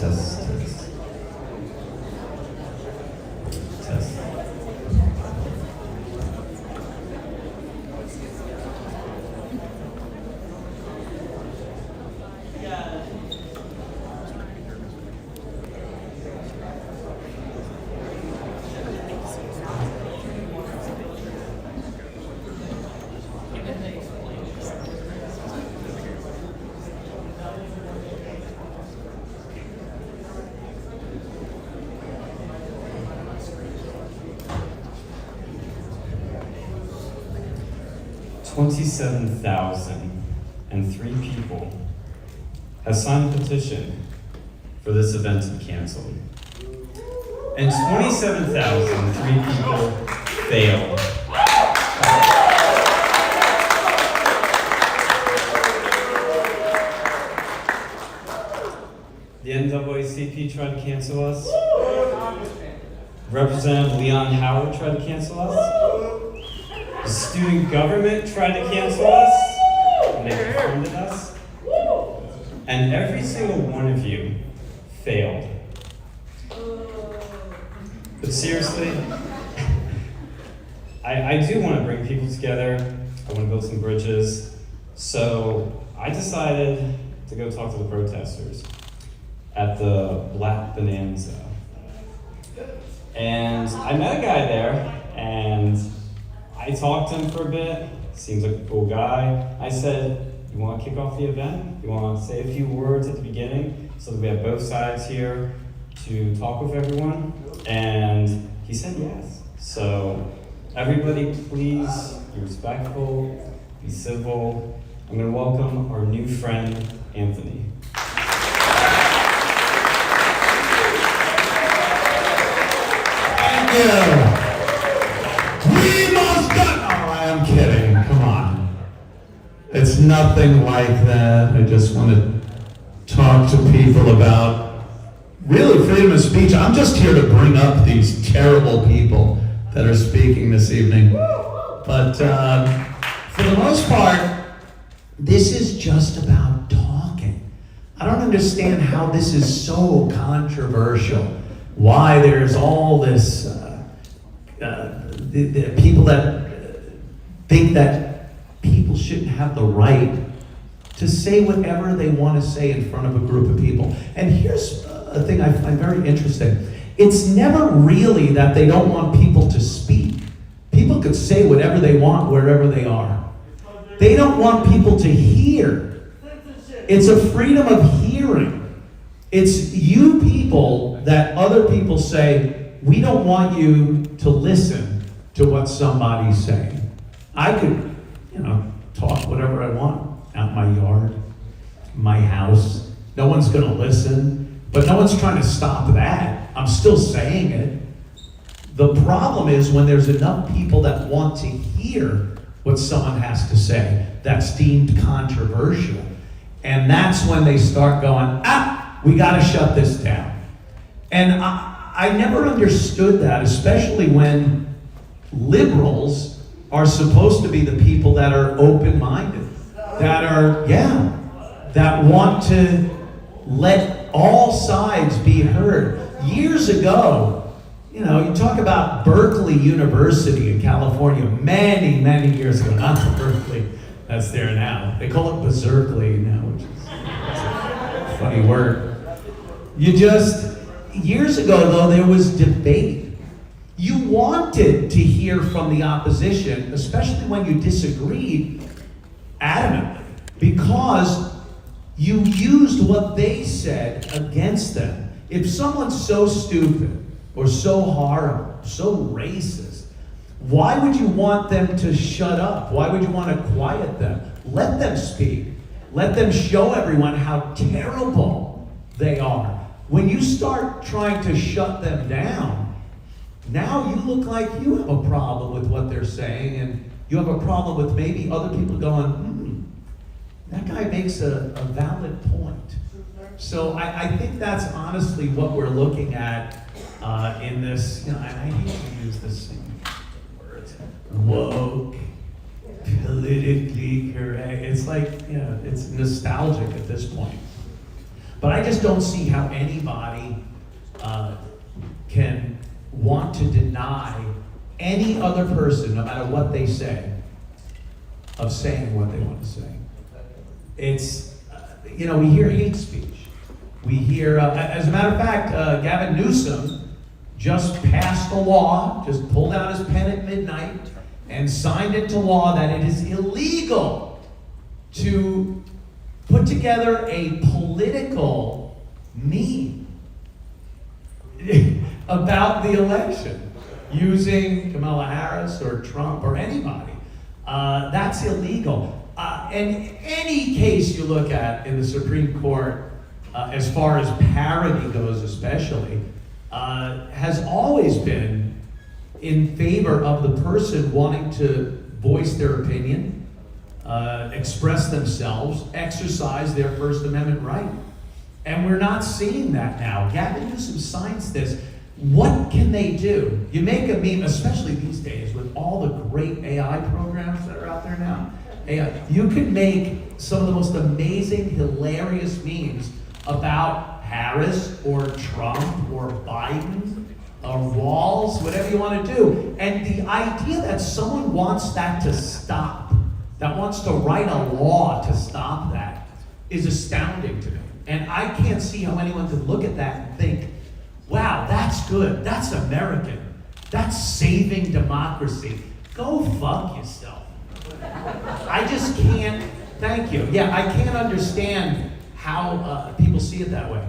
Test. Test. $27,003 people have signed a petition for this event to be canceled. And 27,003 people failed. The NAACP tried to cancel us. Representative Leon Howard tried to cancel us. The student government tried to cancel us, and they defunded us. And every single one of you failed. But seriously, I do want to bring people together. I want to build some bridges. So I decided to go talk to the protesters at the Black Bonanza. And I met a guy there, and I talked to him for a bit. Seems like a cool guy. I said, you want to kick off the event? You want to say a few words at the beginning so that we have both sides here to talk with everyone? And he said yes. So everybody please be respectful, be civil. I'm going to welcome our new friend, Anthony. Thank you. I'm kidding, come on. It's nothing like that. I just want to talk to people about really freedom of speech. I'm just here to bring up these terrible people that are speaking this evening. But for the most part, this is just about talking. I don't understand how this is so controversial. Why there's all this, the people that think that people shouldn't have the right to say whatever they want to say in front of a group of people. And here's a thing I find very interesting. It's never really that they don't want people to speak. People could say whatever they want wherever they are. They don't want people to hear. It's a freedom of hearing. It's you people that other people say, we don't want you to listen to what somebody's saying. I could, talk whatever I want out my yard, my house. No one's going to listen, but no one's trying to stop that. I'm still saying it. The problem is when there's enough people that want to hear what someone has to say that's deemed controversial. And that's when they start going, we got to shut this down. And I never understood that, especially when liberals are supposed to be the people that are open-minded, that want to let all sides be heard. Years ago, you talk about Berkeley University in California, many, many years ago, not the Berkeley that's there now. They call it Berkeley now, which is a funny word. Years ago though, there was debate. You wanted to hear from the opposition, especially when you disagreed adamantly, because you used what they said against them. If someone's so stupid or so horrible, so racist, why would you want them to shut up? Why would you want to quiet them? Let them speak. Let them show everyone how terrible they are. When you start trying to shut them down, now you look like you have a problem with what they're saying, and you have a problem with maybe other people going, that guy makes a valid point. So I think that's honestly what we're looking at in this, I hate to use this word, woke, politically correct. It's like, it's nostalgic at this point. But I just don't see how anybody can want to deny any other person, no matter what they say, of saying what they want to say. It's, we hear hate speech. We hear, as a matter of fact, Gavin Newsom just passed a law, just pulled out his pen at midnight and signed into law that it is illegal to put together a political meme about the election using Kamala Harris or Trump or anybody. That's illegal. And any case you look at in the Supreme Court, as far as parody goes especially, has always been in favor of the person wanting to voice their opinion, express themselves, exercise their First Amendment right. And we're not seeing that now. Gavin Newsom signs this. What can they do? You make a meme, especially these days with all the great AI programs that are out there now. AI, you can make some of the most amazing, hilarious memes about Harris or Trump or Biden or Walls, whatever you want to do. And the idea that someone wants that to stop, that wants to write a law to stop that, is astounding to me. And I can't see how anyone could look at that and think, wow, that's good, that's American, that's saving democracy. Go fuck yourself. I just can't, thank you. Yeah, I can't understand how people see it that way.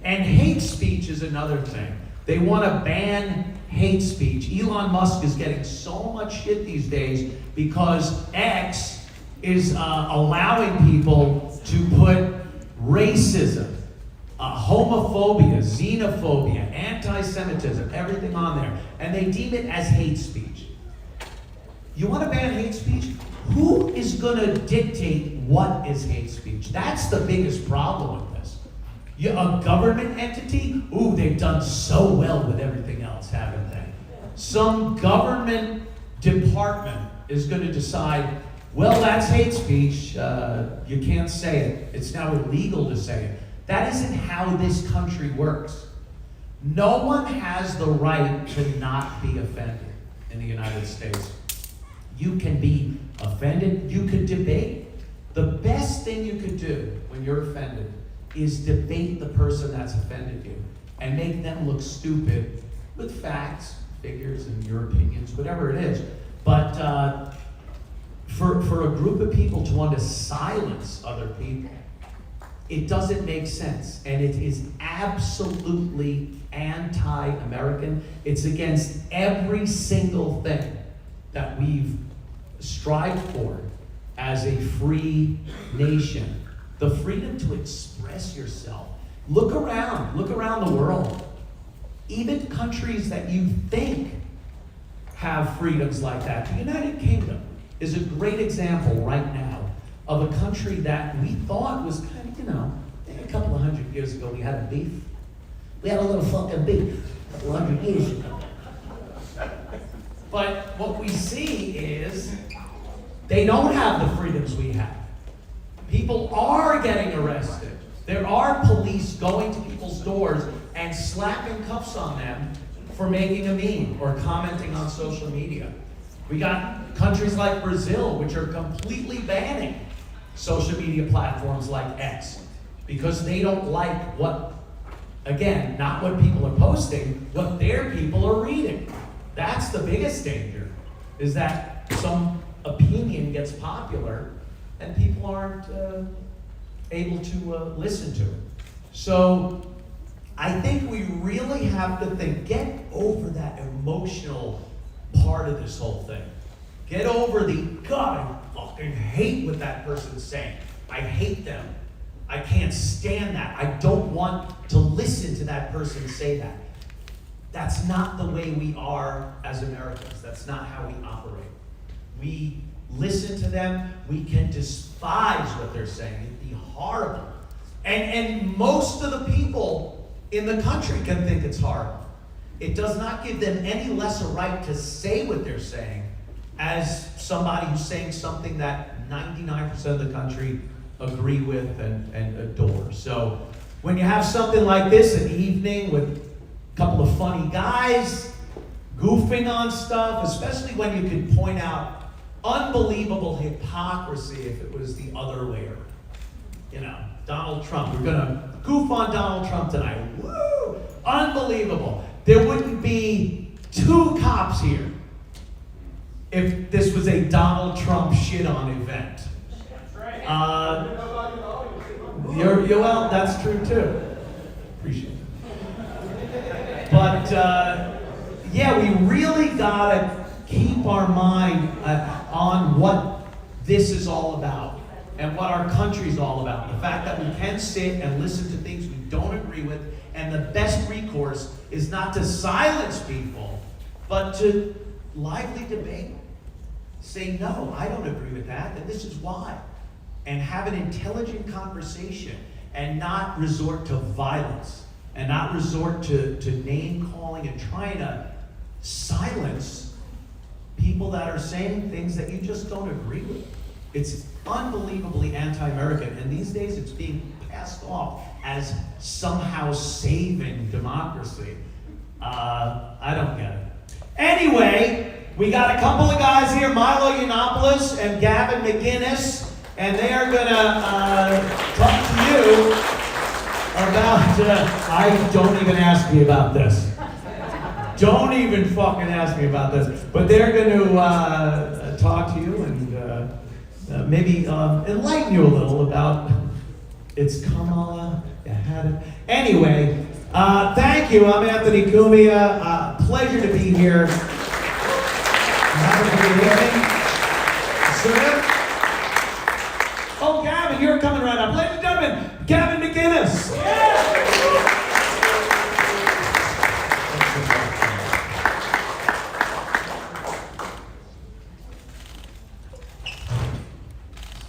And hate speech is another thing. They want to ban hate speech. Elon Musk is getting so much shit these days because X is allowing people to put racism, homophobia, xenophobia, anti-Semitism, everything on there. And they deem it as hate speech. You want to ban hate speech? Who is going to dictate what is hate speech? That's the biggest problem with this. A government entity? Ooh, they've done so well with everything else, haven't they? Some government department is going to decide, well, that's hate speech. You can't say it. It's now illegal to say it. That isn't how this country works. No one has the right to not be offended in the United States. You can be offended, you could debate. The best thing you could do when you're offended is debate the person that's offended you and make them look stupid with facts, figures, and your opinions, whatever it is. But for a group of people to want to silence other people, it doesn't make sense, and it is absolutely anti-American. It's against every single thing that we've strived for as a free nation. The freedom to express yourself. Look around the world. Even countries that you think have freedoms like that. The United Kingdom is a great example right now of a country that we thought was kind of, a couple of hundred years ago we had a beef. We had a little fucking beef a couple hundred years ago. But what we see is they don't have the freedoms we have. People are getting arrested. There are police going to people's doors and slapping cuffs on them for making a meme or commenting on social media. We got countries like Brazil, which are completely banning social media platforms like X because they don't like what, again, not what people are posting, what their people are reading. That's the biggest danger, is that some opinion gets popular and people aren't able to listen to it. So I think we really have to get over that emotional part of this whole thing. Get over the, God, I fucking hate what that person's saying. I hate them. I can't stand that. I don't want to listen to that person say that. That's not the way we are as Americans. That's not how we operate. We listen to them. We can despise what they're saying. It'd be horrible. And most of the people in the country can think it's horrible. It does not give them any less a right to say what they're saying as somebody who's saying something that 99% of the country agree with and adore. So when you have something like this, an evening with a couple of funny guys goofing on stuff, especially when you can point out unbelievable hypocrisy if it was the other way around. You know, Donald Trump, we're gonna goof on Donald Trump tonight. Woo! Unbelievable. There wouldn't be 2 cops here if this was a Donald Trump shit-on event. Well, that's true too. Appreciate it. But yeah, we really gotta keep our mind on what this is all about and what our country's all about. The fact that we can sit and listen to things we don't agree with, and the best recourse is not to silence people, but to lively debate. Say, no, I don't agree with that, and this is why. And have an intelligent conversation and not resort to violence and not resort to name calling and trying to silence people that are saying things that you just don't agree with. It's unbelievably anti-American, and these days it's being passed off as somehow saving democracy. I don't get it. Anyway, we got a couple of guys here, Milo Yiannopoulos and Gavin McInnes, and they are gonna talk to you about, don't even ask me about this. Don't even fucking ask me about this. But they're gonna talk to you and maybe enlighten you a little about it's Kamala, you had it. Anyway, thank you. I'm Anthony Cumia. Pleasure to be here. Have a good evening. Sir? Oh, Gavin, you're coming right up. Ladies and gentlemen, Gavin McInnes. Yeah.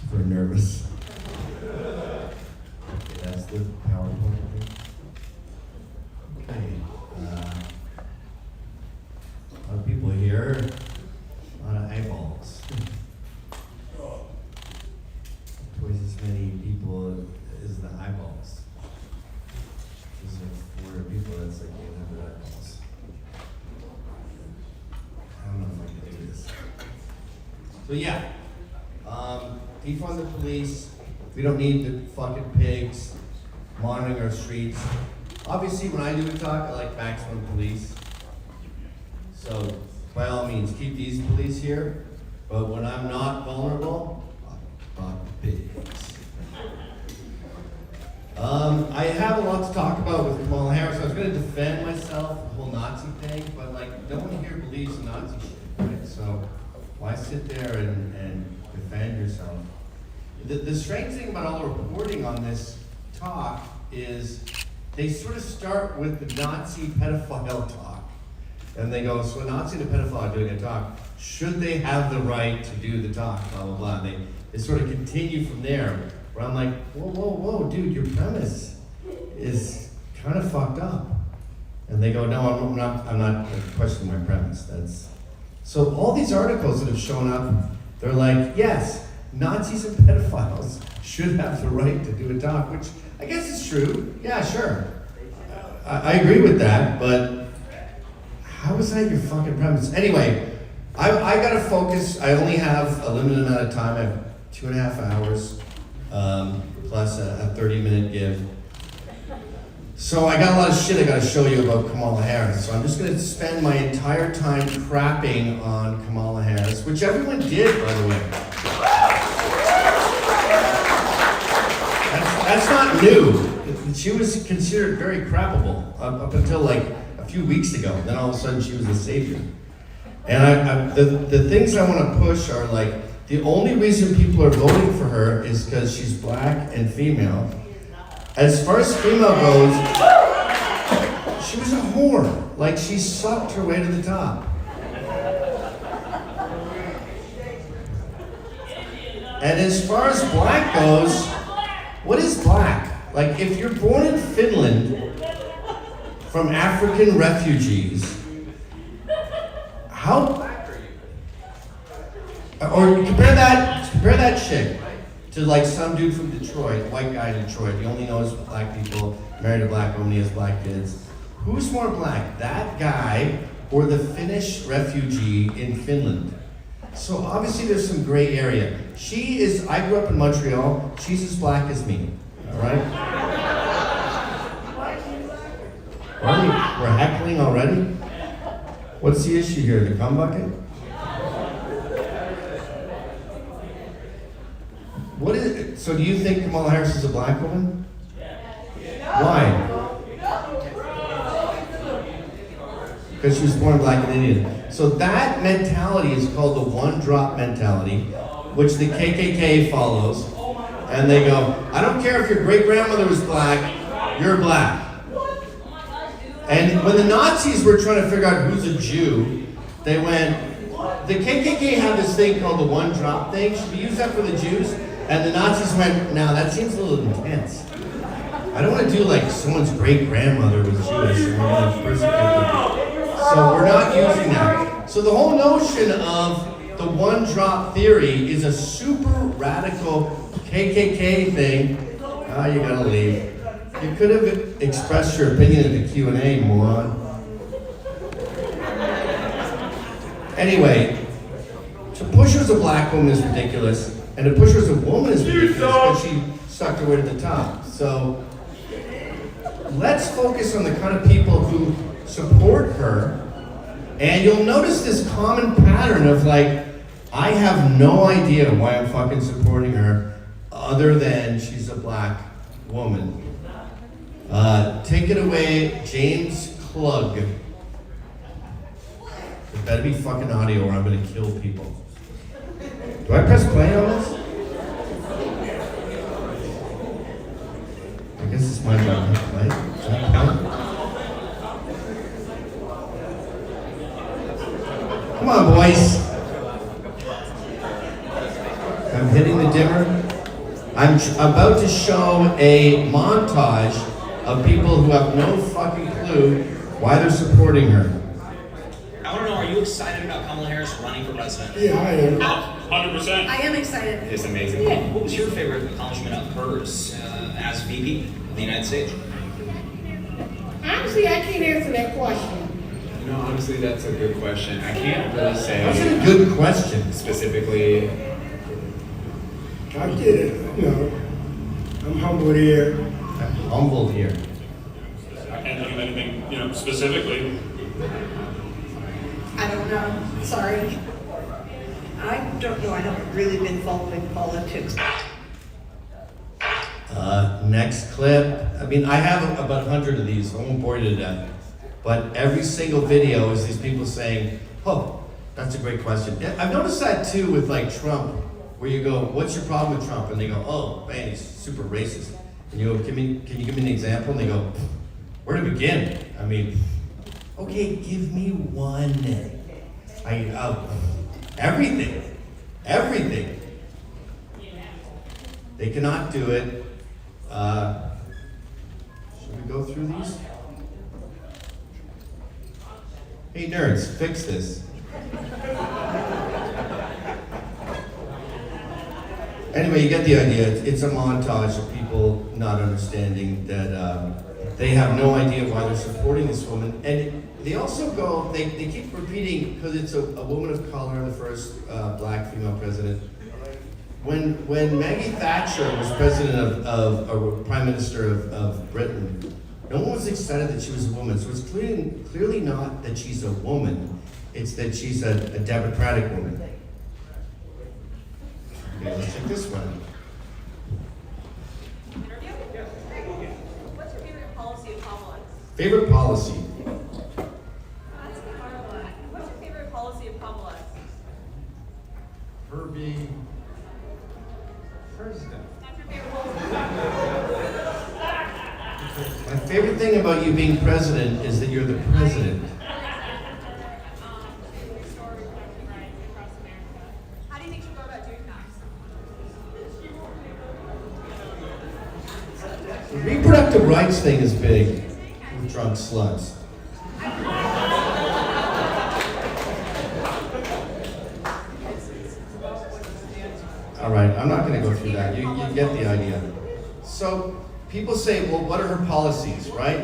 Super nervous. Okay, that's the PowerPoint thing. Okay. A lot of people here. A lot of eyeballs. Twice as many people as the eyeballs. There's like 400 people, that's like 800 eyeballs. I don't know if I can do this. So yeah, defund the police. We don't need the fucking pigs monitoring our streets. Obviously, when I do a talk, I like maximum police. So by all means, keep these police here. But when I'm not vulnerable, fuck pigs. I have a lot to talk about with Kamala Harris. I was going to defend myself, the whole Nazi thing, but like, no one here believes in Nazi shit, right? So why sit there and defend yourself? The strange thing about all the reporting on this talk is they sort of start with the Nazi pedophile talk. And they go, so a Nazi and a pedophile are doing a talk. Should they have the right to do the talk? Blah, blah, blah. They sort of continue from there. Where I'm like, whoa, dude, your premise is kind of fucked up. And they go, no, I'm not questioning my premise. So all these articles that have shown up, they're like, yes, Nazis and pedophiles should have the right to do a talk, which I guess is true. Yeah, sure. I agree with that, but how is that your fucking premise? Anyway, I gotta focus. I only have a limited amount of time. I have 2.5 hours, plus a 30-minute give. So I got a lot of shit I gotta show you about Kamala Harris. So I'm just gonna spend my entire time crapping on Kamala Harris, which everyone did, by the way. That's not new. She was considered very crappable up until like a few weeks ago. Then all of a sudden she was the savior. And the things I want to push are like, the only reason people are voting for her is because she's black and female. As far as female goes, she was a whore. Like, she sucked her way to the top. And as far as black goes, what is black? Like, if you're born in Finland from African refugees, how black are you? Or compare that chick to like some dude from Detroit, white guy in Detroit, he only knows black people, married a black woman, he has black kids. Who's more black, that guy or the Finnish refugee in Finland? So obviously there's some gray area. I grew up in Montreal, she's as black as me, all right? We're heckling already? What's the issue here, the cum bucket? What is it? So do you think Kamala Harris is a black woman? Why? Because she was born black and Indian. So that mentality is called the one-drop mentality, which the KKK follows. And they go, I don't care if your great-grandmother was black, you're black. And when the Nazis were trying to figure out who's a Jew, they went, the KKK had this thing called the one-drop thing. Should we use that for the Jews? And the Nazis went, no, that seems a little intense. I don't want to do like someone's great-grandmother was Jewish and we're going to persecute them. So we're not using that. So the whole notion of the one-drop theory is a super radical KKK thing. Ah, you gotta leave. You could have expressed your opinion in the Q&A, moron. Anyway, to push her as a black woman is ridiculous. And to push her as a woman is ridiculous because she stuck her way to the top. So let's focus on the kind of people who support her. And you'll notice this common pattern of like, I have no idea why I'm fucking supporting her other than she's a black woman. Take it away, James Klug. It better be fucking audio or I'm gonna kill people. Do I press play on this? I guess it's my job to play. Does that count? Come on, boys. I'm hitting the dimmer. I'm about to show a montage of people who have no fucking clue why they're supporting her. I want to know, are you excited about Kamala Harris running for president? Yeah, I am. 100%. I am excited. It's amazing. What was your favorite accomplishment of hers as VP of the United States? Honestly, I can't answer that question. You know, honestly, that's a good question. I can't really say That's a good question. specifically. I get it, you know. I'm humbled here. I'm humbled here. I can't think of anything, specifically. I don't know. Sorry. I don't know. I haven't really been following politics. Next clip. I mean, I have about 100 of these. I won't bore you to death. But every single video is these people saying, oh, that's a great question. Yeah, I've noticed that too with like Trump, where you go, what's your problem with Trump? And they go, oh, man, he's super racist. And you go, can you give me an example? And they go, where to begin? I mean, okay, give me one. Everything. They cannot do it. Should we go through these? Hey nerds, fix this. Anyway, you get the idea. It's a montage of people not understanding that they have no idea why they're supporting this woman. And they also go, they keep repeating, because it's a woman of color, the first black female president. When Maggie Thatcher was president or prime minister of Britain, no one was excited that she was a woman. So it's clearly not that she's a woman, it's that she's a democratic woman. Okay, let's check this one. What's your favorite policy of Kamala? Favorite policy? What's your favorite policy of Kamala? Her being president. That's your favorite policy. My favorite thing about you being president is that you're the president. Restore reproductive rights across America. How do you think she'll go about doing that? The reproductive rights thing is big with drunk sluts. All right, I'm not gonna go through that. You get the idea. So people say, well, what are her policies, right?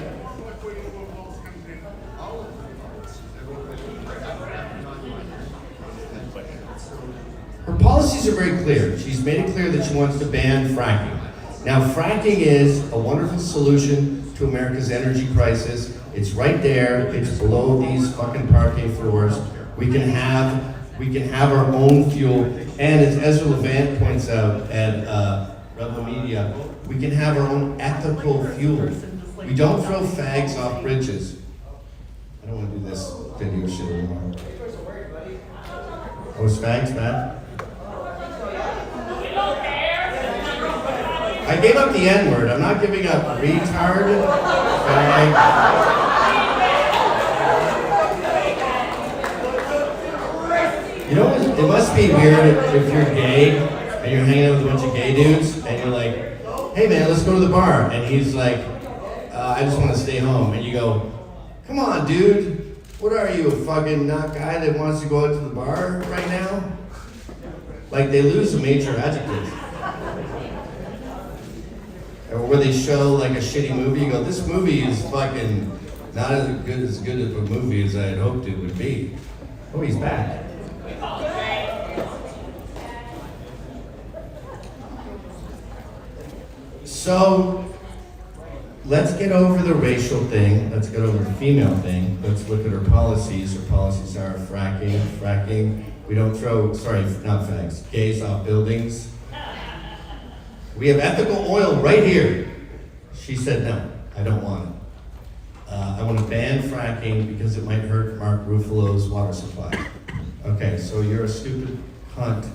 Her policies are very clear. She's made it clear that she wants to ban fracking. Now, fracking is a wonderful solution to America's energy crisis. It's right there. It's below these fucking parquet floors. We can have our own fuel. And as Ezra Levant points out at Rebel Media, we can have our own ethical fuel. We don't throw fags off bridges. I don't want to do this video shit anymore. Oh, is fags bad? I gave up the N-word. I'm not giving up retard, fag. You know, it must be weird if you're gay and you're hanging out with a bunch of gay dudes and you're like, hey man, let's go to the bar. And he's like, I just want to stay home. And you go, come on dude, what are you, a fucking nut guy that wants to go out to the bar right now? Like they lose a major adjective. Or where they show like a shitty movie, you go, this movie is fucking not as good of a movie as I had hoped it would be. Oh, he's back. So, let's get over the racial thing, let's get over the female thing, let's look at her policies. Her policies are fracking, we don't throw, not fags, gays off buildings. We have ethical oil right here. She said no, I don't want it. I want to ban fracking because it might hurt Mark Ruffalo's water supply. Okay, so you're a stupid cunt.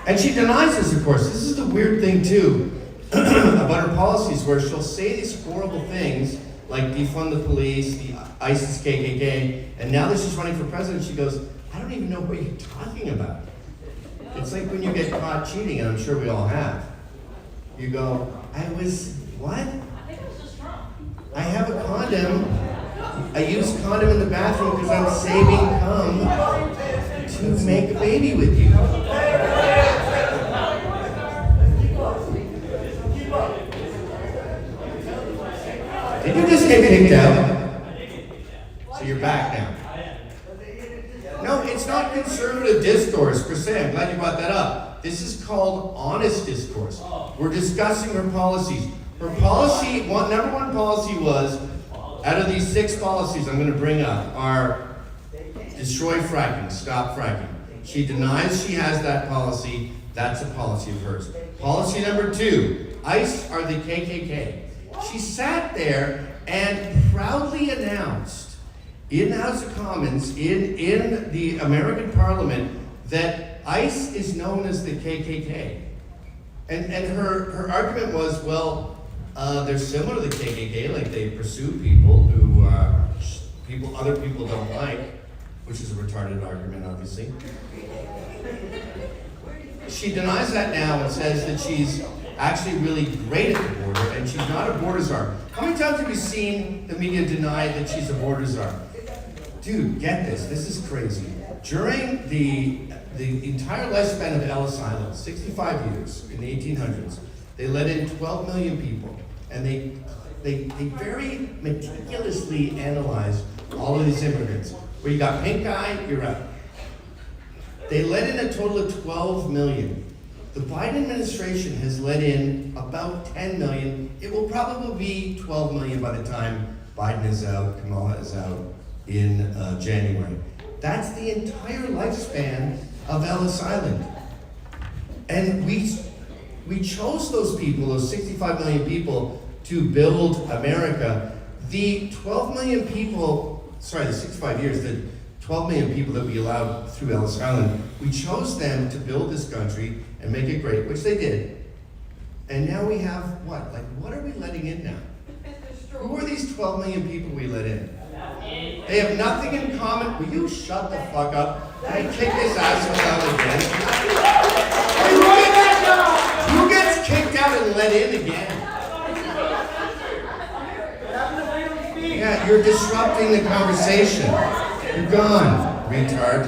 And she denies this, of course. This is the weird thing, too, about her policies, where she'll say these horrible things, like defund the police, the ISIS KKK, and now that she's running for president, she goes, I don't even know what you're talking about. It's like when you get caught cheating, and I'm sure we all have. You go, what? I think it was just Trump. I have a condom. I use condom in the bathroom because I'm saving cum to make a baby with you. Did you just get kicked out? So you're back now. No, it's not conservative discourse per se. I'm glad you brought that up. This is called honest discourse. We're discussing her policies. Her policy, number one policy was, out of these 6 policies I'm going to bring up, are destroy fracking, stop fracking. She denies she has that policy. That's a policy of hers. Policy number 2, ICE are the KKK. She sat there and proudly announced in the House of Commons, in the American Parliament, that ICE is known as the KKK. And her argument was, well, they're similar to the KKK, like they pursue people who other people don't like, which is a retarded argument, obviously. She denies that now and says that she's actually really great at the border, and she's not a border czar. How many times have you seen the media deny that she's a border czar? Dude, get this. This is crazy. During the entire lifespan of Ellis Island, 65 years in the 1800s, they let in 12 million people, and they very meticulously analyzed all of these immigrants. Where you got pink eye, you're out. They let in a total of 12 million. The Biden administration has let in about 10 million. It will probably be 12 million by the time Biden is out, Kamala is out in January. That's the entire lifespan of Ellis Island. And we chose those people, those 65 million people, to build America. The 12 million people, the 65 years, the 12 million people that we allowed through Ellis Island, we chose them to build this country and make it great, which they did. And now we have what? Like, what are we letting in now? Who are these 12 million people we let in? They have nothing in common. Will you shut the fuck up? Can I kick this asshole out again? Who gets kicked out and let in again? Yeah, you're disrupting the conversation. You're gone, retard.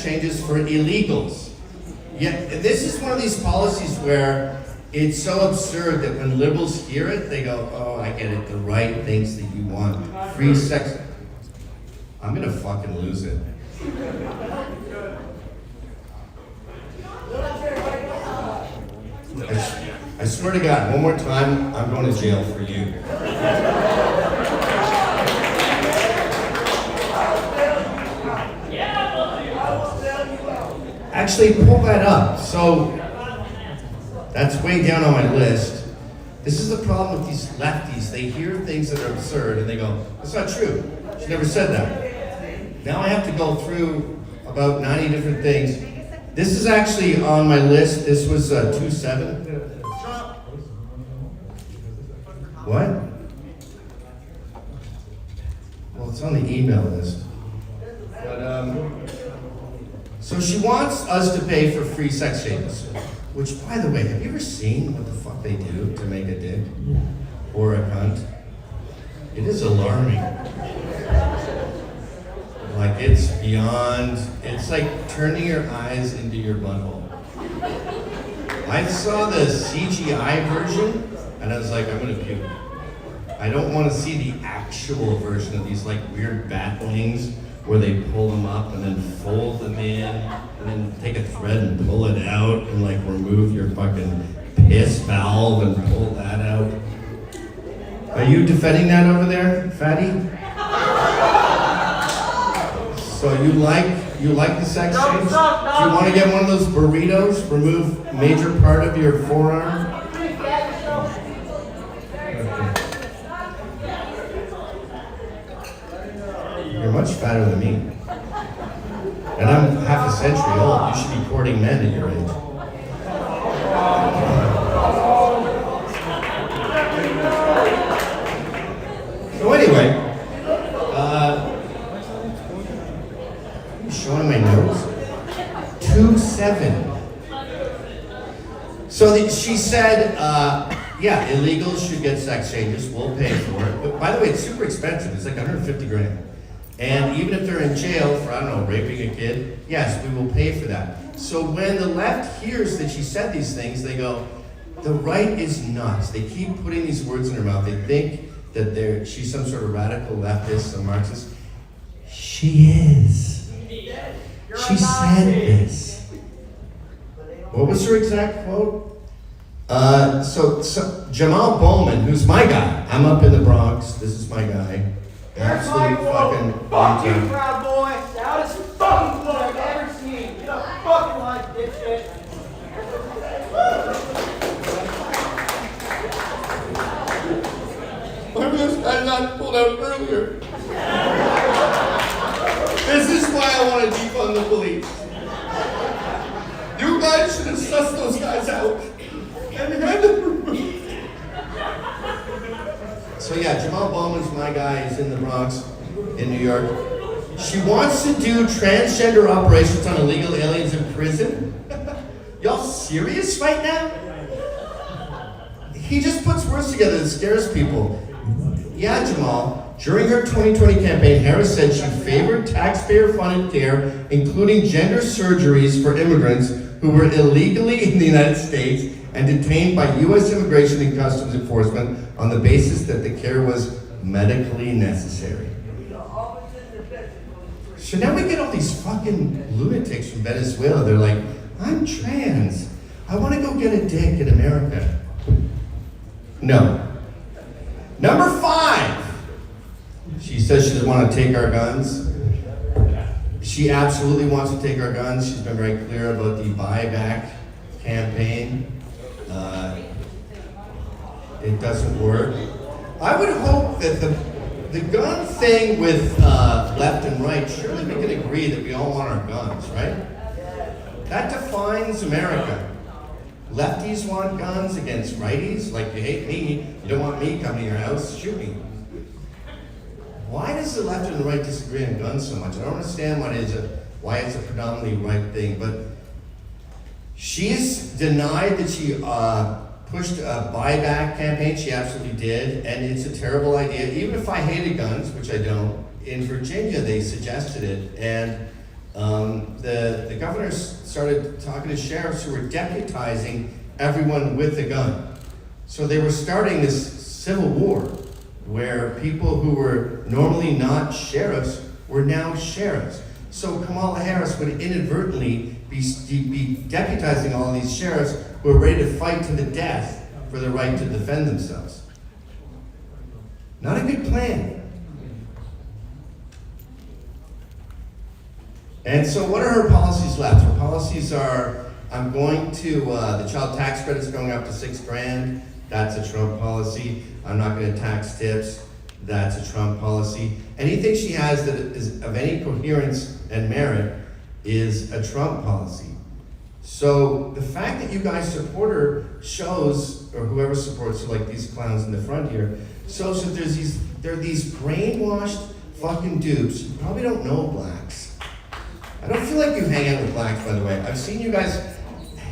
changes for illegals. Yet, this is one of these policies where it's so absurd that when liberals hear it, they go, oh, I get it, the right thinks that you want free sex. I'm gonna fucking lose it. I swear to God, one more time, I'm going to jail for you. Actually, pull that up. So, that's way down on my list. This is the problem with these lefties. They hear things that are absurd and they go, that's not true. She never said that. Now I have to go through about 90 different things. This is actually on my list. This was 2-7. What? Well, it's on the email list. But, so she wants us to pay for free sex changes. Which, by the way, have you ever seen what the fuck they do to make a dick? Or a cunt? It is alarming. Like, it's beyond, it's like turning your eyes into your butthole. I saw the CGI version, and I was like, I'm gonna puke. I don't want to see the actual version of these like weird bat wings where they pull them up and then fold them in and then take a thread and pull it out and like remove your fucking piss valve and pull that out. Are you defending that over there, fatty? So you like the sex change? Do you want to get one of those burritos? Remove major part of your forearm? You're much fatter than me. And I'm half a century old. You should be courting men at your age. So anyway, I'm showing my notes. 2-7. So she said, yeah, illegals should get sex changes. We'll pay for it. But by the way, it's super expensive. It's like 150 grand. And even if they're in jail for, I don't know, raping a kid, yes, we will pay for that. So when the left hears that she said these things, they go, the right is nuts. They keep putting these words in her mouth. They think that she's some sort of radical leftist, a Marxist. She is. She said this. What was her exact quote? So Jamal Bowman, who's my guy. I'm up in the Bronx. This is my guy. Absolute fucking fuck you, proud boy. Loudest fucking boy I've ever seen. Get a fucking life, dipshit. Why were those guys not pulled out earlier? This is why I want to defund the police. You guys should have sussed those guys out and had them removed. So yeah, Jamal Bowman's my guy. He's in the Bronx, in New York. She wants to do transgender operations on illegal aliens in prison. Y'all serious right now? He just puts words together that scares people. Yeah, Jamal, during her 2020 campaign, Harris said she favored taxpayer-funded care, including gender surgeries for immigrants who were illegally in the United States and detained by U.S. Immigration and Customs Enforcement on the basis that the care was medically necessary. So now we get all these fucking lunatics from Venezuela. They're like, I'm trans. I want to go get a dick in America. No. Number 5. She says she doesn't want to take our guns. She absolutely wants to take our guns. She's been very clear about the buyback campaign. It doesn't work. I would hope that the gun thing with left and right, surely we can agree that we all want our guns, right? That defines America. Lefties want guns against righties, like you hate me, you don't want me coming to your house, shoot me. Why does the left and the right disagree on guns so much? I don't understand why it's a predominantly right thing, but she's denied that she pushed a buyback campaign. She absolutely did, and it's a terrible idea. Even if I hated guns, which I don't, in Virginia they suggested it, and The governor started talking to sheriffs who were deputizing everyone with a gun. So they were starting this civil war where people who were normally not sheriffs were now sheriffs. So Kamala Harris would inadvertently be deputizing all these sheriffs who are ready to fight to the death for the right to defend themselves. Not a good plan. And so what are her policies left? Her policies are, I'm going to, the child tax credit's going up to $6,000. That's a Trump policy. I'm not gonna tax tips. That's a Trump policy. Anything she has that is of any coherence and merit is a Trump policy. So the fact that you guys support her shows, or whoever supports her, like these clowns in the front here, shows that there are these brainwashed fucking dupes who probably don't know blacks. I don't feel like you hang out with blacks, by the way. I've seen you guys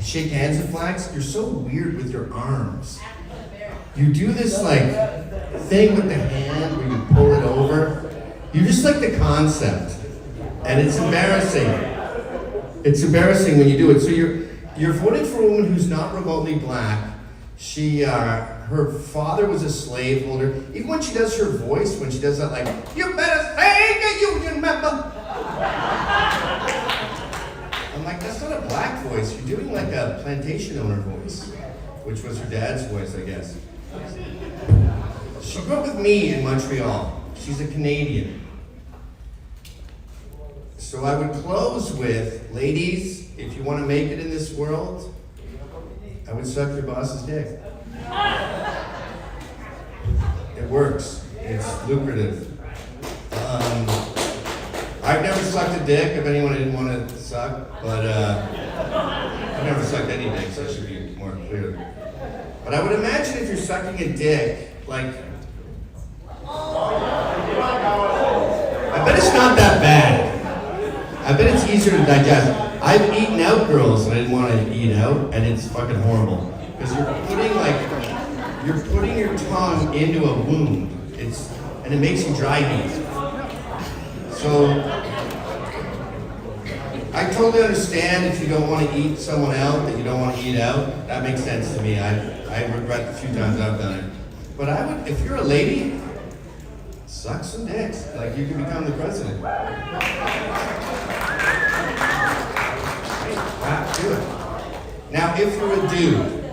shake hands with blacks. You're so weird with your arms. You do this like thing with the hand where you pull it over. You just like the concept. And it's embarrassing. It's embarrassing when you do it. So you're voting for a woman who's not remotely black. She, her father was a slaveholder. Even when she does her voice, when she does that like, you better thank a union member. I'm like, that's not a black voice. You're doing like a plantation owner voice, which was her dad's voice, I guess. She grew up with me in Montreal. She's a Canadian. So I would close with, ladies, if you want to make it in this world, I would suck your boss's dick. It works. It's lucrative. I've never sucked a dick, if anyone didn't want to suck, but I've never sucked any dick, so I should be more clear. But I would imagine if you're sucking a dick, like, I bet it's not that bad. I bet it's easier to digest. I've eaten out girls and I didn't want to eat out, and it's fucking horrible. Because you're putting your tongue into a wound. And it makes you dry heat. So, I totally understand if you don't want to eat someone out, that you don't want to eat out. That makes sense to me. I regret the few times I've done it. But I would, if you're a lady, suck some dicks. Like, you can become the president. Do it. Now, if you're a dude,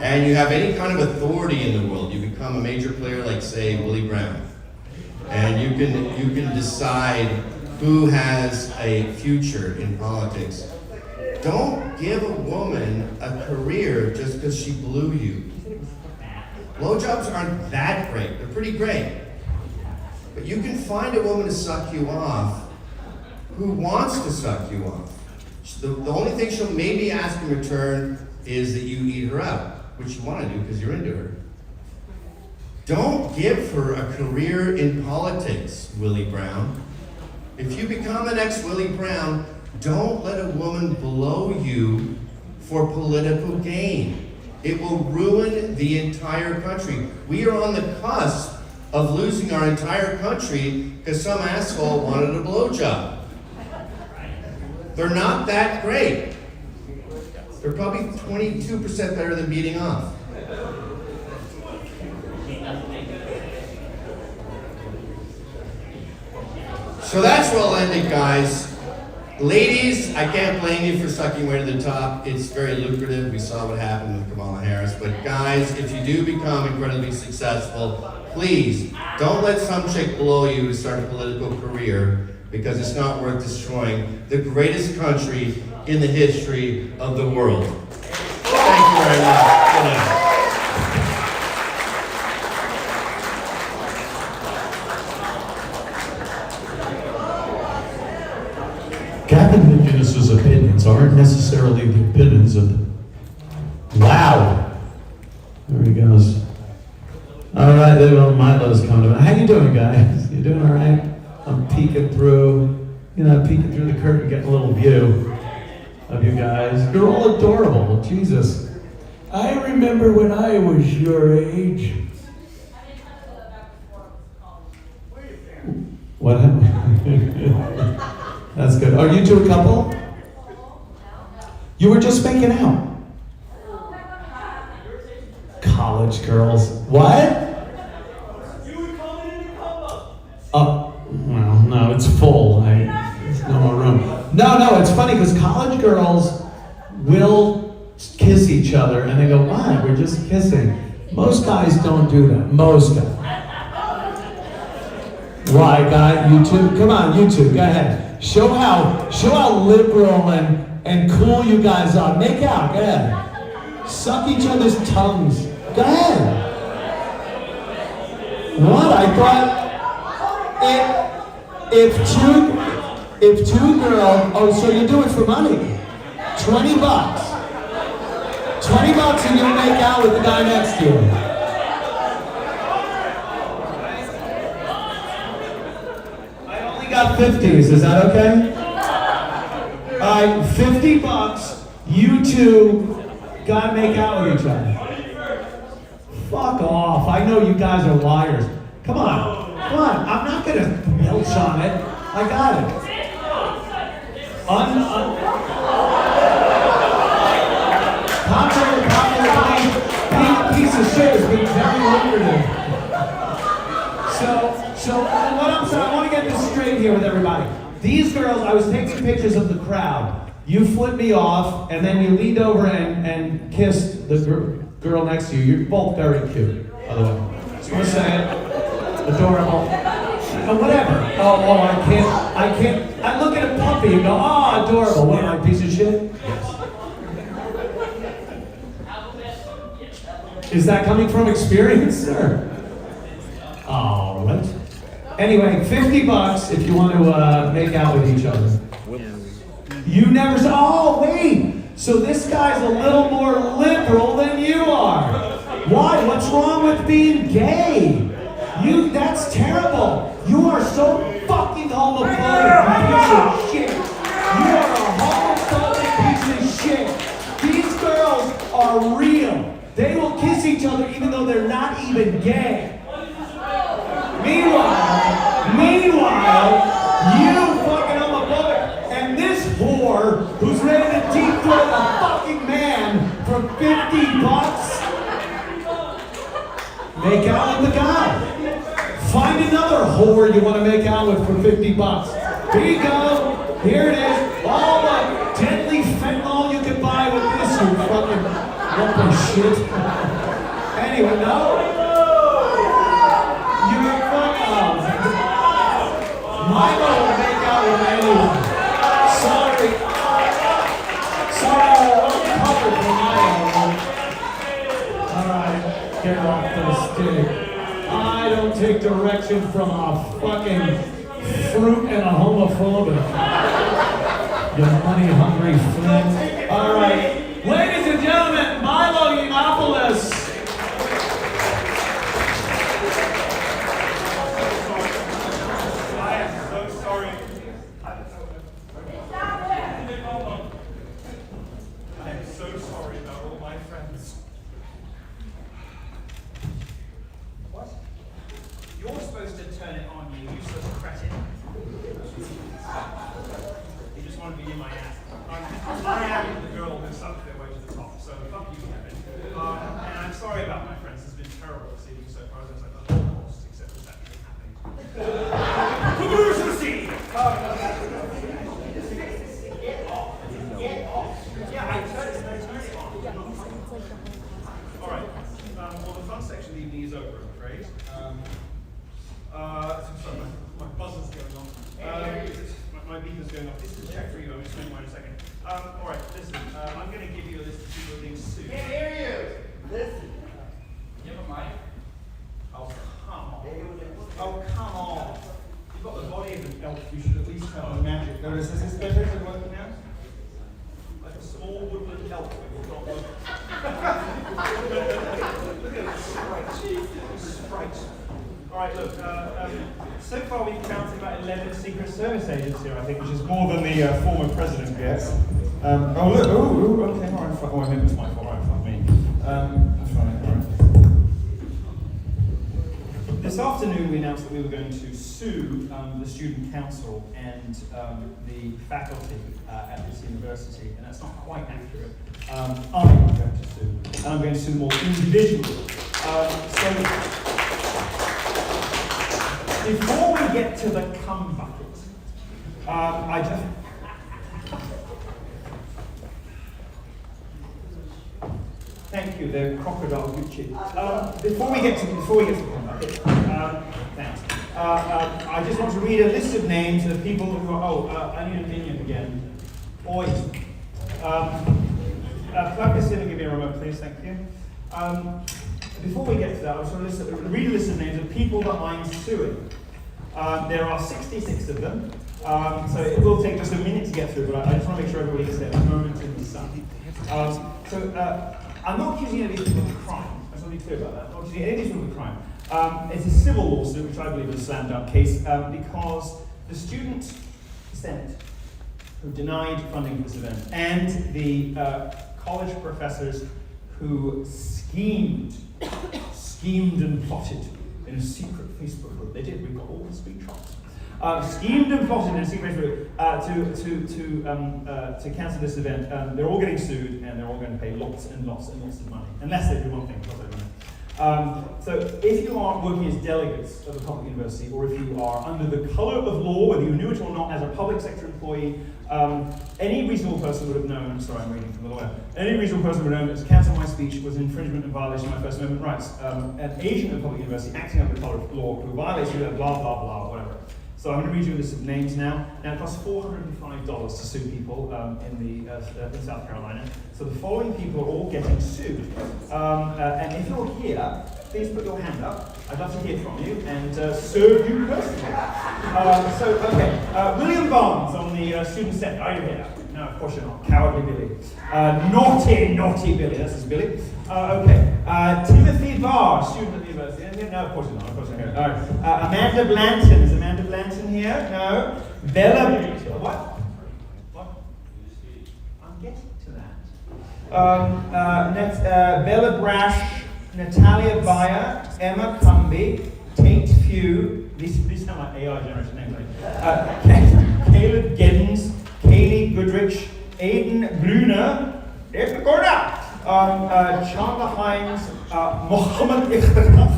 and you have any kind of authority in the world, you become a major player like, say, Willie Brown, and you can decide who has a future in politics. Don't give a woman a career just because she blew you. Blowjobs aren't that great. They're pretty great. But you can find a woman to suck you off who wants to suck you off. The only thing she'll maybe ask in return is that you eat her out, which you want to do because you're into her. Don't give her a career in politics, Willie Brown. If you become the next Willie Brown, don't let a woman blow you for political gain. It will ruin the entire country. We are on the cusp of losing our entire country because some asshole wanted a blowjob. They're not that great. They're probably 22% better than beating off. So that's where I'll end it, guys. Ladies, I can't blame you for sucking way to the top. It's very lucrative. We saw what happened with Kamala Harris. But guys, if you do become incredibly successful, please don't let some chick blow you to start a political career, because it's not worth destroying the greatest country in the history of the world. Thank you very much. Good night. Gavin McInnes' opinions aren't necessarily the opinions of the... Wow! There he goes. All right, there Milo's coming. How you doing, guys? You doing all right? I'm peeking through, peeking through the curtain, getting a little view of you guys. You're all adorable, Jesus. I remember when I was your age. What happened? That's good. good. Are you two a couple? You were just making out. College girls. What? Oh, well, no, it's full. There's no more room. No, it's funny because college girls will kiss each other and they go, why? We're just kissing. Most guys don't do that. Most guys. Why, guy? You two? Come on, you two. Go ahead. Show how liberal and cool you guys are. Make out. Go ahead. Suck each other's tongues. Go ahead. What? I thought if two girls. Oh, so you do it for money? $20. $20 and you'll make out with the guy next to you. Got 50s, is that okay? Alright, $50, you two gotta make out with each other. Fuck off, I know you guys are liars. Come on, I'm not gonna belch on it. I got it. Contrary piece of shit has been very lucrative. So what I'm saying, I want to get this straight here with everybody. These girls, I was taking pictures of the crowd. You flipped me off, and then you leaned over and kissed the girl next to you. You're both very cute, by the way. Just want to say it. Adorable. Whatever. Oh, I can't. I look at a puppy and go, oh, adorable. What am I, a piece of shit? Yes. Is that coming from experience, sir? Oh, what? Anyway, $50 if you want to make out with each other. You never said, oh, wait. So this guy's a little more liberal than you are. Why? What's wrong with being gay? That's terrible. You are so fucking homophobic, you piece of shit. You are a homophobic piece of shit. These girls are real. They will kiss each other even though they're not even gay. Meanwhile, you fucking homophobic, and this whore who's ready to deep throat a fucking man for $50, make out with the guy. Find another whore you want to make out with for $50. Here you go. Here it is. All the deadly fentanyl you can buy with this, you fucking lump of shit. Anyway, no. Milo will make out with anyone. Sorry, I won't cover for Milo. Alright, get off the stick. I don't take direction from a fucking fruit and a homophobic. You money-hungry flint. Alright, ladies and gentlemen, Milo Yiannopoulos. So far we've counted about 11 Secret Service agents here, I think, which is more than the former president gets. Oh look, okay, alright, oh, I think it's my fault, alright, fuck me. That's fine, alright. This afternoon we announced that we were going to sue the student council and the faculty at this university, and that's not quite accurate. I'm going to sue, and I'm going to sue them all individually. So before we get to the cum bucket, I just... Thank you, the crocodile Gucci. Before we get to the cum bucket, thanks. I just want to read a list of names of people who are. I need an opinion again. Oi. Plug this in and give me a remote, please. Thank you. Before we get to that, I just want to read a list of names of people that I'm suing. There are 66 of them, so it will take just a minute to get through, but I just want to make sure everybody gets their moment in the sun. I'm not accusing any of these people of crime. I just want to be clear about that. I'm not accusing any of these people of crime. It's a civil lawsuit, which I believe is a slam dunk case, because the student senate who denied funding for this event and the college professors who schemed and plotted in a secret Facebook group. They did. We've got all the screenshots. Schemed and plotted in a secret Facebook group to cancel this event. They're all getting sued, and they're all going to pay lots and lots and lots of money, unless they do one thing. So if you are working as delegates of a public university, or if you are under the colour of law, whether you knew it or not, as a public sector employee, any reasonable person would have known, sorry, I'm reading from the lawyer, any reasonable person would have known that to cancel my speech was infringement and violation of my First Amendment rights. An agent of a public university acting under the colour of law who violates you, blah, blah, blah, whatever. So I'm going to read you a list of names now. Now it costs $405 to sue people in South Carolina. So the following people are all getting sued. And if you're here, please put your hand up. I'd love to hear from you and serve you personally. William Barnes on the student senate. Are you here? No, of course you're not. Cowardly Billy. Naughty Billy. This is Billy. Timothy Barr, student at the university. No, of course you're not. Of course you're here. All right. Amanda Blanton. Is Amanda Blanton here? No. Bella. What? I'm getting to that. Bella Brash, Natalia Bayer, Emma Cumby, Tate Few. These sound like AI generation names. Caleb Giddens, Kaylee Goodrich, Aiden Brunner, Chandler Hines, Mohammed Ikhtar,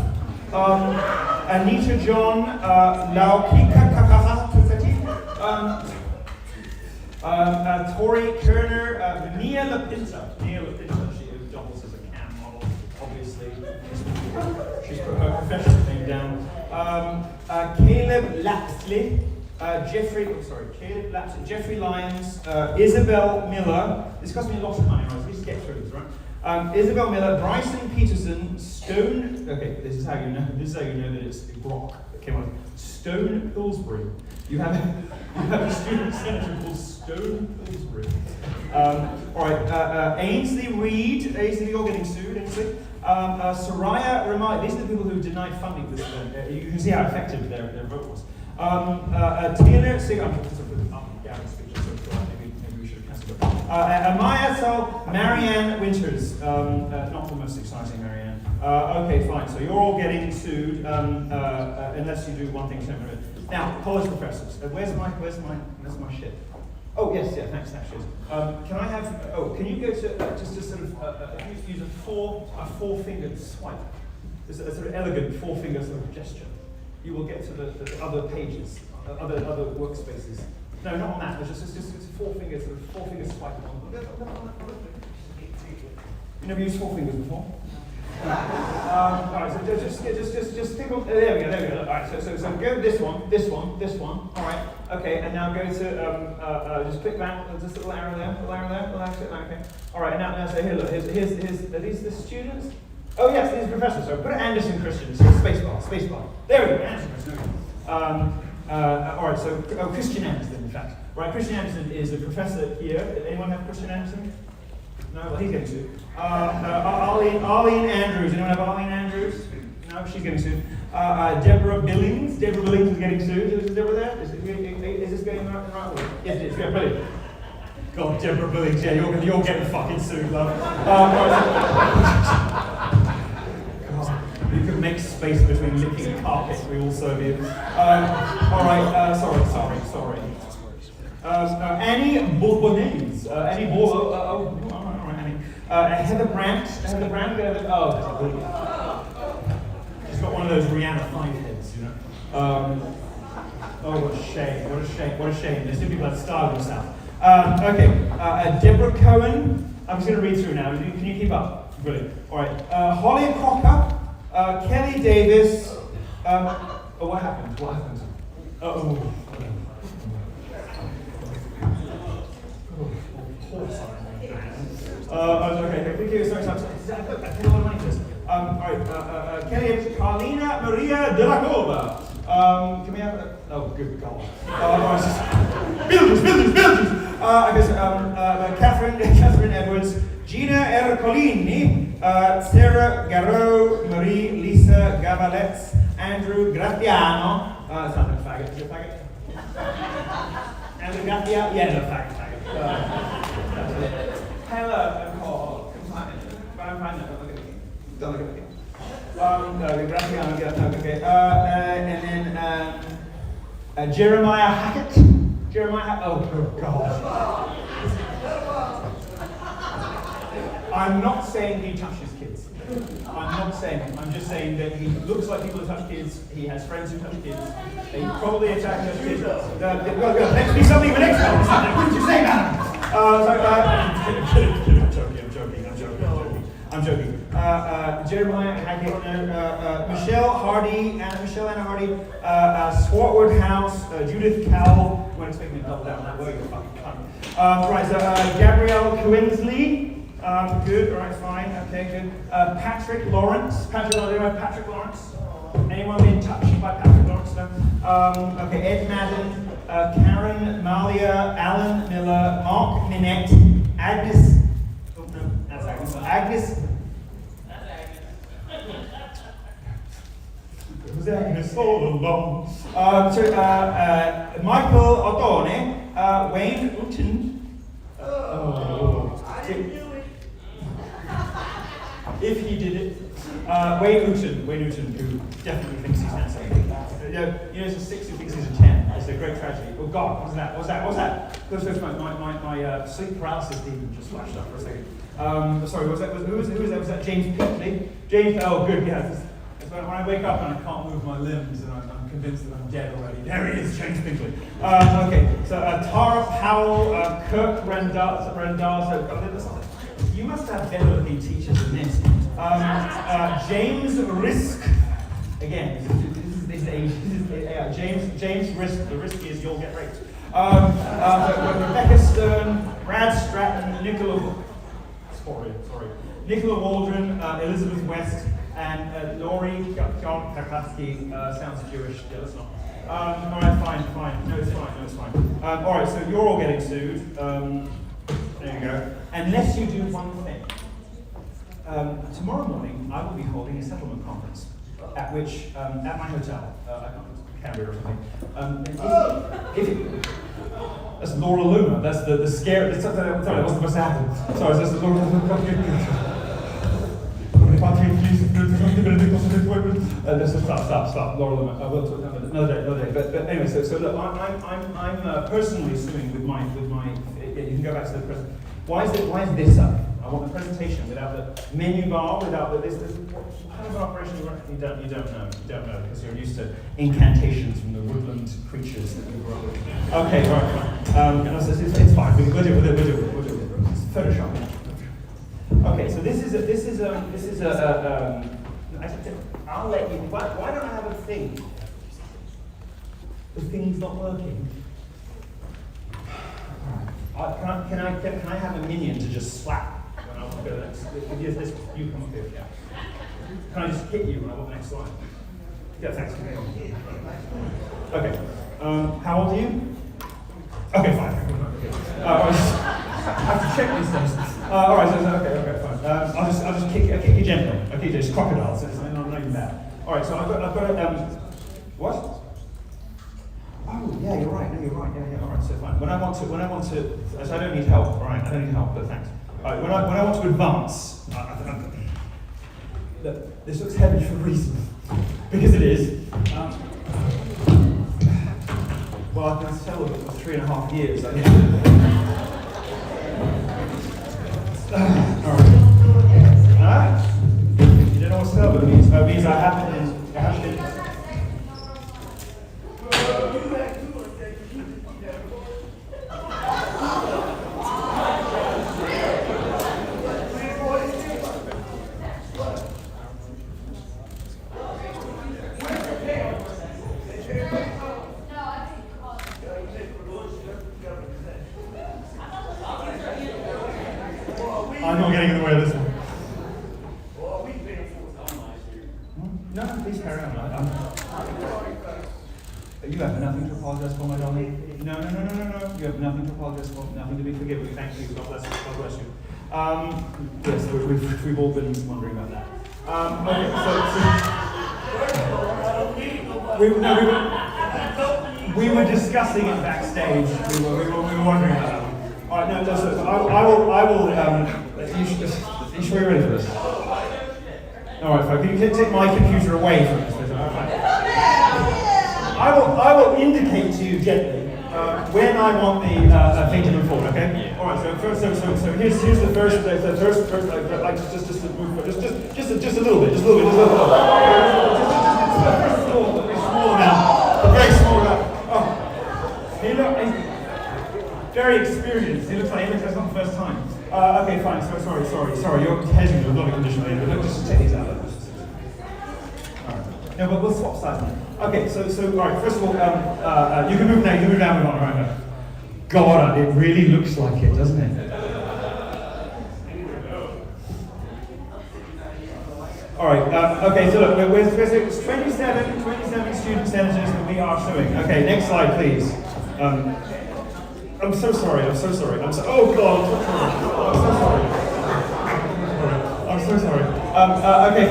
Anita John, Laukika Kakahafati, Tori Kerner, Nia Lapinta. She doubles as a cam model, obviously. She's put her professional name down. Caleb Lapsley, Jeffrey Lyons, Isabel Miller. This cost me a lot of money, right? Let's get through this, right? Isabel Miller, Bryson Peterson, Stone. Okay, this is how you know that it's Brock that came on. Stone Pillsbury. You have a student senator called Stone Pillsbury. All right, Ainsley Reed. Ainsley, you're getting sued. Ainsley. Soraya Ramali. These are the people who denied funding for this event. You can see how effective their vote was. Taylor Sig. I'm just going to put Gavin's speech, so maybe we should have cancelled it. Amaya Sol, Marianne Winters. Not the most exciting Marianne. Okay, fine. So you're all getting sued unless you do one thing. Now, college professors. Where's my shit? Oh yes, yeah. Thanks, Shoes. Can I have? Oh, can you go to just a sort of use a four-fingered swipe? Just a sort of elegant four-finger sort of gesture. You will get to the other pages, other workspaces. No, not on that. But just four-finger swipe on. You never used four fingers before? Alright, so just think of, there we go. Alright, so go this one. Alright, okay, and now go to, just click that, just a little arrow there, okay. Alright, now say, here, look, here's, are these the students? Oh yes, these are professors, so put Anderson Christian, so spacebar. There we go, Anderson Christian. Alright, so, Christian Anderson, in fact. Right, Christian Anderson is a professor here. Did anyone have Christian Anderson? No, well, he's getting sued. Arlene Andrews. Anyone have Arlene Andrews? No, she's getting sued. Deborah Billings. Deborah Billings is getting sued. Is Deborah there? Is this going the right way? Yes, it is. Yeah, brilliant. God, Deborah Billings. Yeah, you're getting fucking sued, love. God, you could make space between licking and carpet, we all serve you. All right, sorry. Annie Bourbonnaise, Annie Bourbon, all right, Annie. Heather Brandt, she's got one of those Rihanna 5 heads, you know. Oh, what a shame. There's two people that starve themselves. Okay, Deborah Cohen, I'm just going to read through now. Can you keep up? Brilliant. All right, Holly Crocker, Kelly Davis, what happened? Okay, sorry. I paid a lot of money for this. All right, Kelly Davis, Carlina Maria de la Cova. Can we have that? Oh, good God. Builders. Catherine Edwards, Gina Ercolini, Sarah Garreau, Marie Lisa Gavalets, Andrew Graffiano. It's not a faggot. Is it a faggot? Andrew Graffiano? Yeah, no, faggot. Hello, Paul. Don't look at me. Graffiano, okay. And then Jeremiah Hackett. Oh, God. I'm not saying he touches kids. I'm just saying that he looks like people who touch kids. He has friends who touch kids. He probably attacks kids. Let's be something of an expert. What did you say about him? I'm joking. Jeremiah Hackett, Michelle Anna Hardy, Swartwood House, Judith Cowell. You weren't expecting me to double down on that word, you fucking cunt. Right, so Gabrielle Quinsley. Good, all right, fine, okay, good. Patrick Lawrence. Patrick Lawrence. Anyone been touched by Patrick Lawrence? No? Okay, Ed Madden, Karen Malia, Alan Miller, Mark Minette, Agnes. Oh, no, that's Agnes. Agnes. It was Agnes all along. Michael Ottone, Wayne Uten. I didn't do it. If he did it, Wayne Uten, who definitely thinks he's handsome. It's a 6 who thinks he's a 10. It's a great tragedy. Oh God, what's that? My sleep paralysis demon just flashed up for a second. Sorry, who was that? Was that James Pinkley? Oh good, yeah. It's when I wake up and I can't move my limbs and I'm convinced that I'm dead already. There he is, James Pinkley. Okay, so Tara Powell, Kirk Rendazzo. You must have better looking teachers than this. James Risk. Again, this is age. James Risk. The risk is you'll get raped. Rebecca Stern, Brad Stratton, Nicola Waldron, Elizabeth West, and Laurie John Karpatski. Sounds Jewish. Yeah, that's not. All right, fine. No, it's fine. All right, so you're all getting sued. There you go. Unless you do one thing. Tomorrow morning, I will be holding a settlement conference, at which, at my hotel, Canberra or something. That's Laura Luna. That's the scary. Sorry, that wasn't supposed to happen. Sorry, that's the Laura. Stop. Laura Luna. We'll talk about it another day. But anyway, so look, I'm personally suing with my. You can go back to the present. Why is this up? I want the presentation without the menu bar, without this. What kind of an operation you don't know because you're used to incantations from the woodland creatures that you grew up with. Okay, right. It's fine. We'll do it. It's Photoshop. Okay, so this is a. I'll let you. Why don't I have a thing? The thing's not working. Can I have a minion to just slap when I want to go next? This, you come up here. Yeah. Can I just hit you when I want the next slide? Yeah, thanks. Okay. How old are you? Okay, fine. I have to check these things. All right. Okay, fine. I'll just kick you gently. Okay, just crocodiles. It's not even bad. All right. So I've got what? Oh, yeah, you're right. No, you're right. Yeah. All right, so fine. When I want to, so I don't need help. All right, I don't need help, but thanks. All right, when I want to advance, look, this looks heavy for a reason. because it is. Well, I've been celibate for 3.5 years. Alright. You don't know what celibate means? It means I haven't been. I'm not getting in the way of this one. No, please carry on. You have nothing to apologize for, my darling. No. You have nothing to apologize for, nothing to be forgiven. Thank you. God bless you. God bless you. Yes, we've all been wondering about that. We were discussing it backstage. We were wondering about that. All right, no, so I will. You should be ready for this. All right, folks, you can take my computer away from this. I will indicate to you gently when I want the thing to move forward. Okay. All right. So first, so here's the first, like just a little bit, just a little bit. A very small amount. Oh, you know, very experienced. He looks like that's not the first time. Okay, fine. So sorry. You're hesitant with a lot of conditional aid, but let's just take these out. Alright. No, but we'll swap sides now. Okay, so alright, first of all, you can move now, we're on right now. God, it really looks like it, doesn't it? Alright, okay, so look, we're 27 student senators that we are suing. Okay, next slide, please. I'm so sorry. Oh God, I'm so sorry. Okay,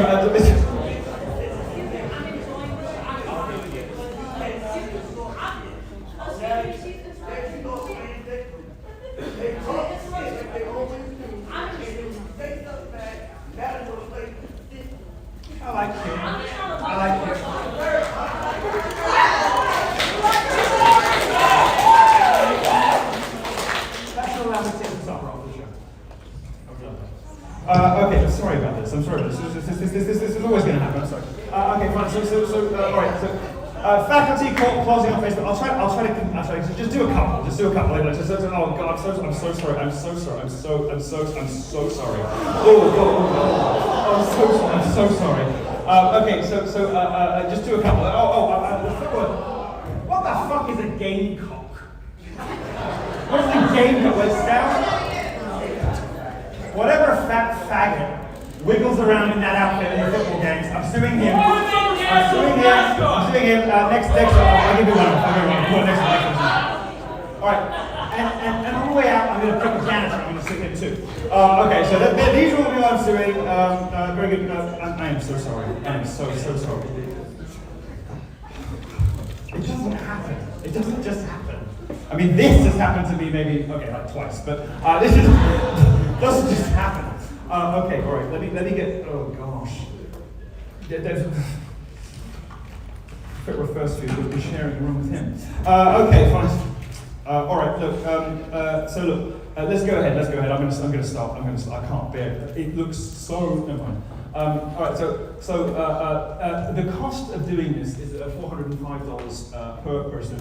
I like you. Okay, sorry about this. I'm sorry about this. This is always going to happen. I'm sorry. Okay, fine. So, all right. So, faculty closing on Facebook. I'll try to just do a couple. Oh God, I'm so sorry. I'm so sorry. Oh God. I'm so sorry. Okay, so just do a couple. What the fuck is a gamecock? What's a gamecock? Let's down. Whatever fat faggot wiggles around in that outfit in the football games, I'm suing him. Next, I'll give you one. Next one. All right, and on the way out, I'm going to pick a janitor. I'm going to sue him too. Okay, so these are all the people I'm suing. Very good. I am so sorry. I am so sorry. It doesn't happen. It doesn't just happen. I mean, this has happened to me maybe like twice, but this doesn't just happen. Okay, all right. Let me get. Oh gosh. If it refers to you, we'll be sharing a room with him. Okay, fine. All right. Look. So look. Let's go ahead. I'm going to stop. I can't bear it. It looks so. Never mind. All right. So the cost of doing this is $405 per person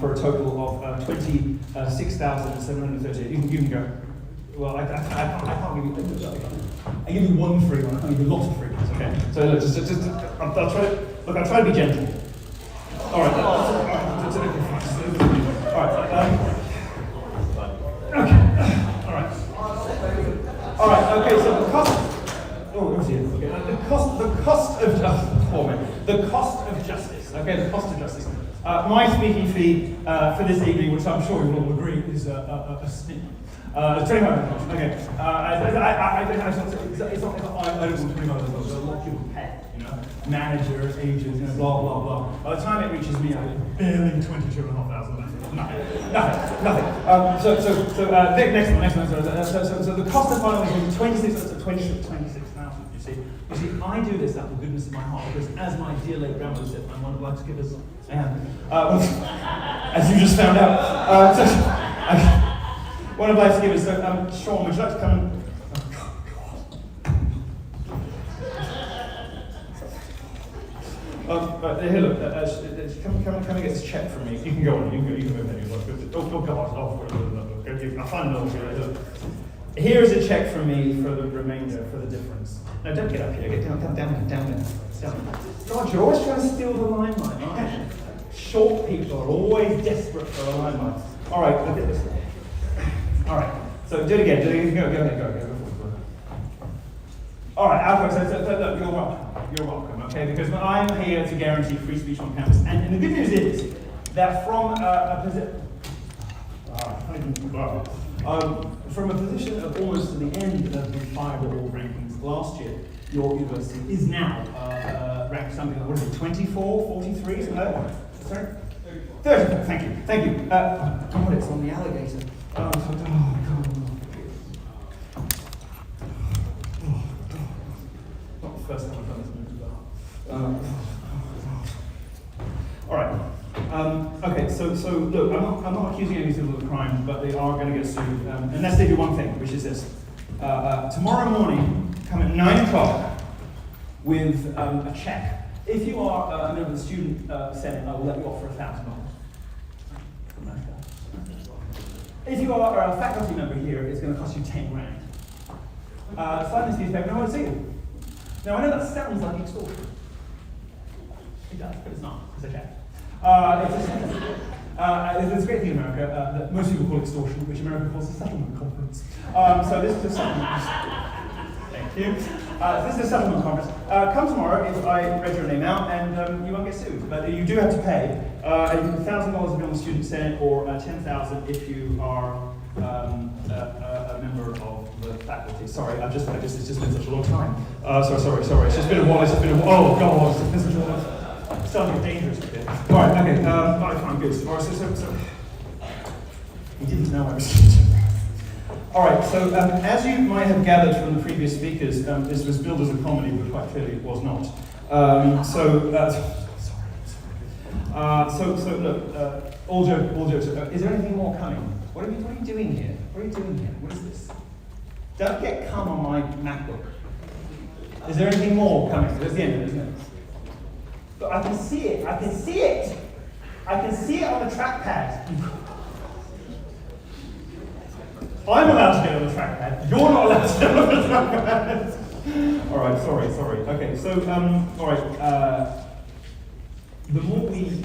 for a total of $26,730. You can go. Well, I can't give you. I give you one free one. I give you lots of free ones. Okay. So look, I'll try to be gentle. All right. All right. Okay. So the cost. Oh, where's he? Okay. The cost of justice. Okay. The cost of justice. My speaking fee for this evening, which I'm sure you will all agree, is a snip. $25. Okay. I don't want $25. There's a lot of people pay. Managers, agents, blah blah blah. By the time it reaches me, I get barely $22,500. Nothing. So next one. So the cost of filing is $26,000. you see. You see, I do this out of the goodness of my heart, because as my dear late grandmother said, my one would like to give us a hand. As you just found out. One I'd like to give is, Sean, would you like to come and... Here, look, come and get this check from me. You can go on, you can move there. Oh, God, I find another. Here is a check from me for the remainder, for the difference. No, don't get up here, get down. God, you're always trying to steal the limelight, aren't you? Short people are always desperate for a limelight. All right, look at this. All right, so do it again, go. All right, Alfred, so look, you're welcome, okay? Because I'm here to guarantee free speech on campus. And the good news is that from a position of almost to the end of the fireball rankings last year, your university is now ranked something like, 24, 43, something like that? Sorry? 30, thank you. God, it's on the alligator. God. Not the first time I've done this movie, all right. Okay, so look, I'm not accusing any people of a crime, but they are going to get sued unless they do one thing, which is this. Tomorrow morning, come at 9 o'clock with a check. If you are a member of the student senate, I will let you off for $1,000. If you are a faculty member here, it's going to cost you 10 grand. Sign this newspaper, and I want to see you. Now, I know that sounds like extortion. It does, but it's not. It's a check. There's a great thing in America that most people call extortion, which America calls a settlement conference. So this is a settlement. Thank you. This is a settlement conference. Come tomorrow if I read your name out, and you won't get sued. But you do have to pay. $1,000 if you're on the student senate, or $10,000 if you are a member of the faculty. Sorry, it's just been such a long time. Sorry. It's just been a while. Oh God, it's been such a long time. It's starting to get dangerous a bit. All right, okay. Fine, good. All right, so he didn't know I was. All right, so as you might have gathered from the previous speakers, this was billed as a comedy, but quite clearly it was not. Look, all jokes. Is there anything more coming? What are you doing here? What is this? Don't get cum on my MacBook. Is there anything more coming? That's the end of it, isn't it? But I can see it on the trackpad. I'm allowed to get on the trackpad. You're not allowed to get on the trackpad. All right, sorry. Okay, so all right. The more we,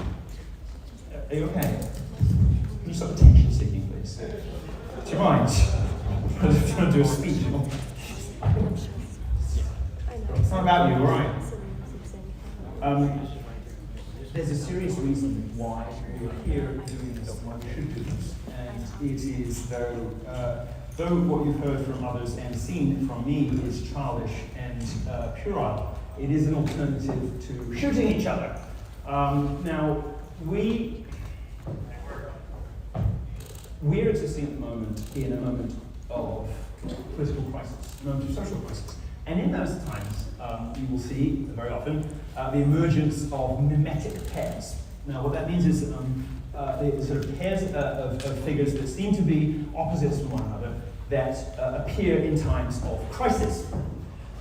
are you okay? Can you stop attention seeking, please? Do you mind? I'm trying to do a speech. It's not about you, all right? There's a serious reason why we're here doing this, why we should do this, and it is though what you've heard from others and seen from me is childish and puerile, it is an alternative to shooting each other. Now, we're existing at the moment in a moment of political crisis, a moment of social crisis. And in those times, you will see, very often, the emergence of mimetic pairs. Now, what that means is the sort of pairs of figures that seem to be opposites from one another that appear in times of crisis.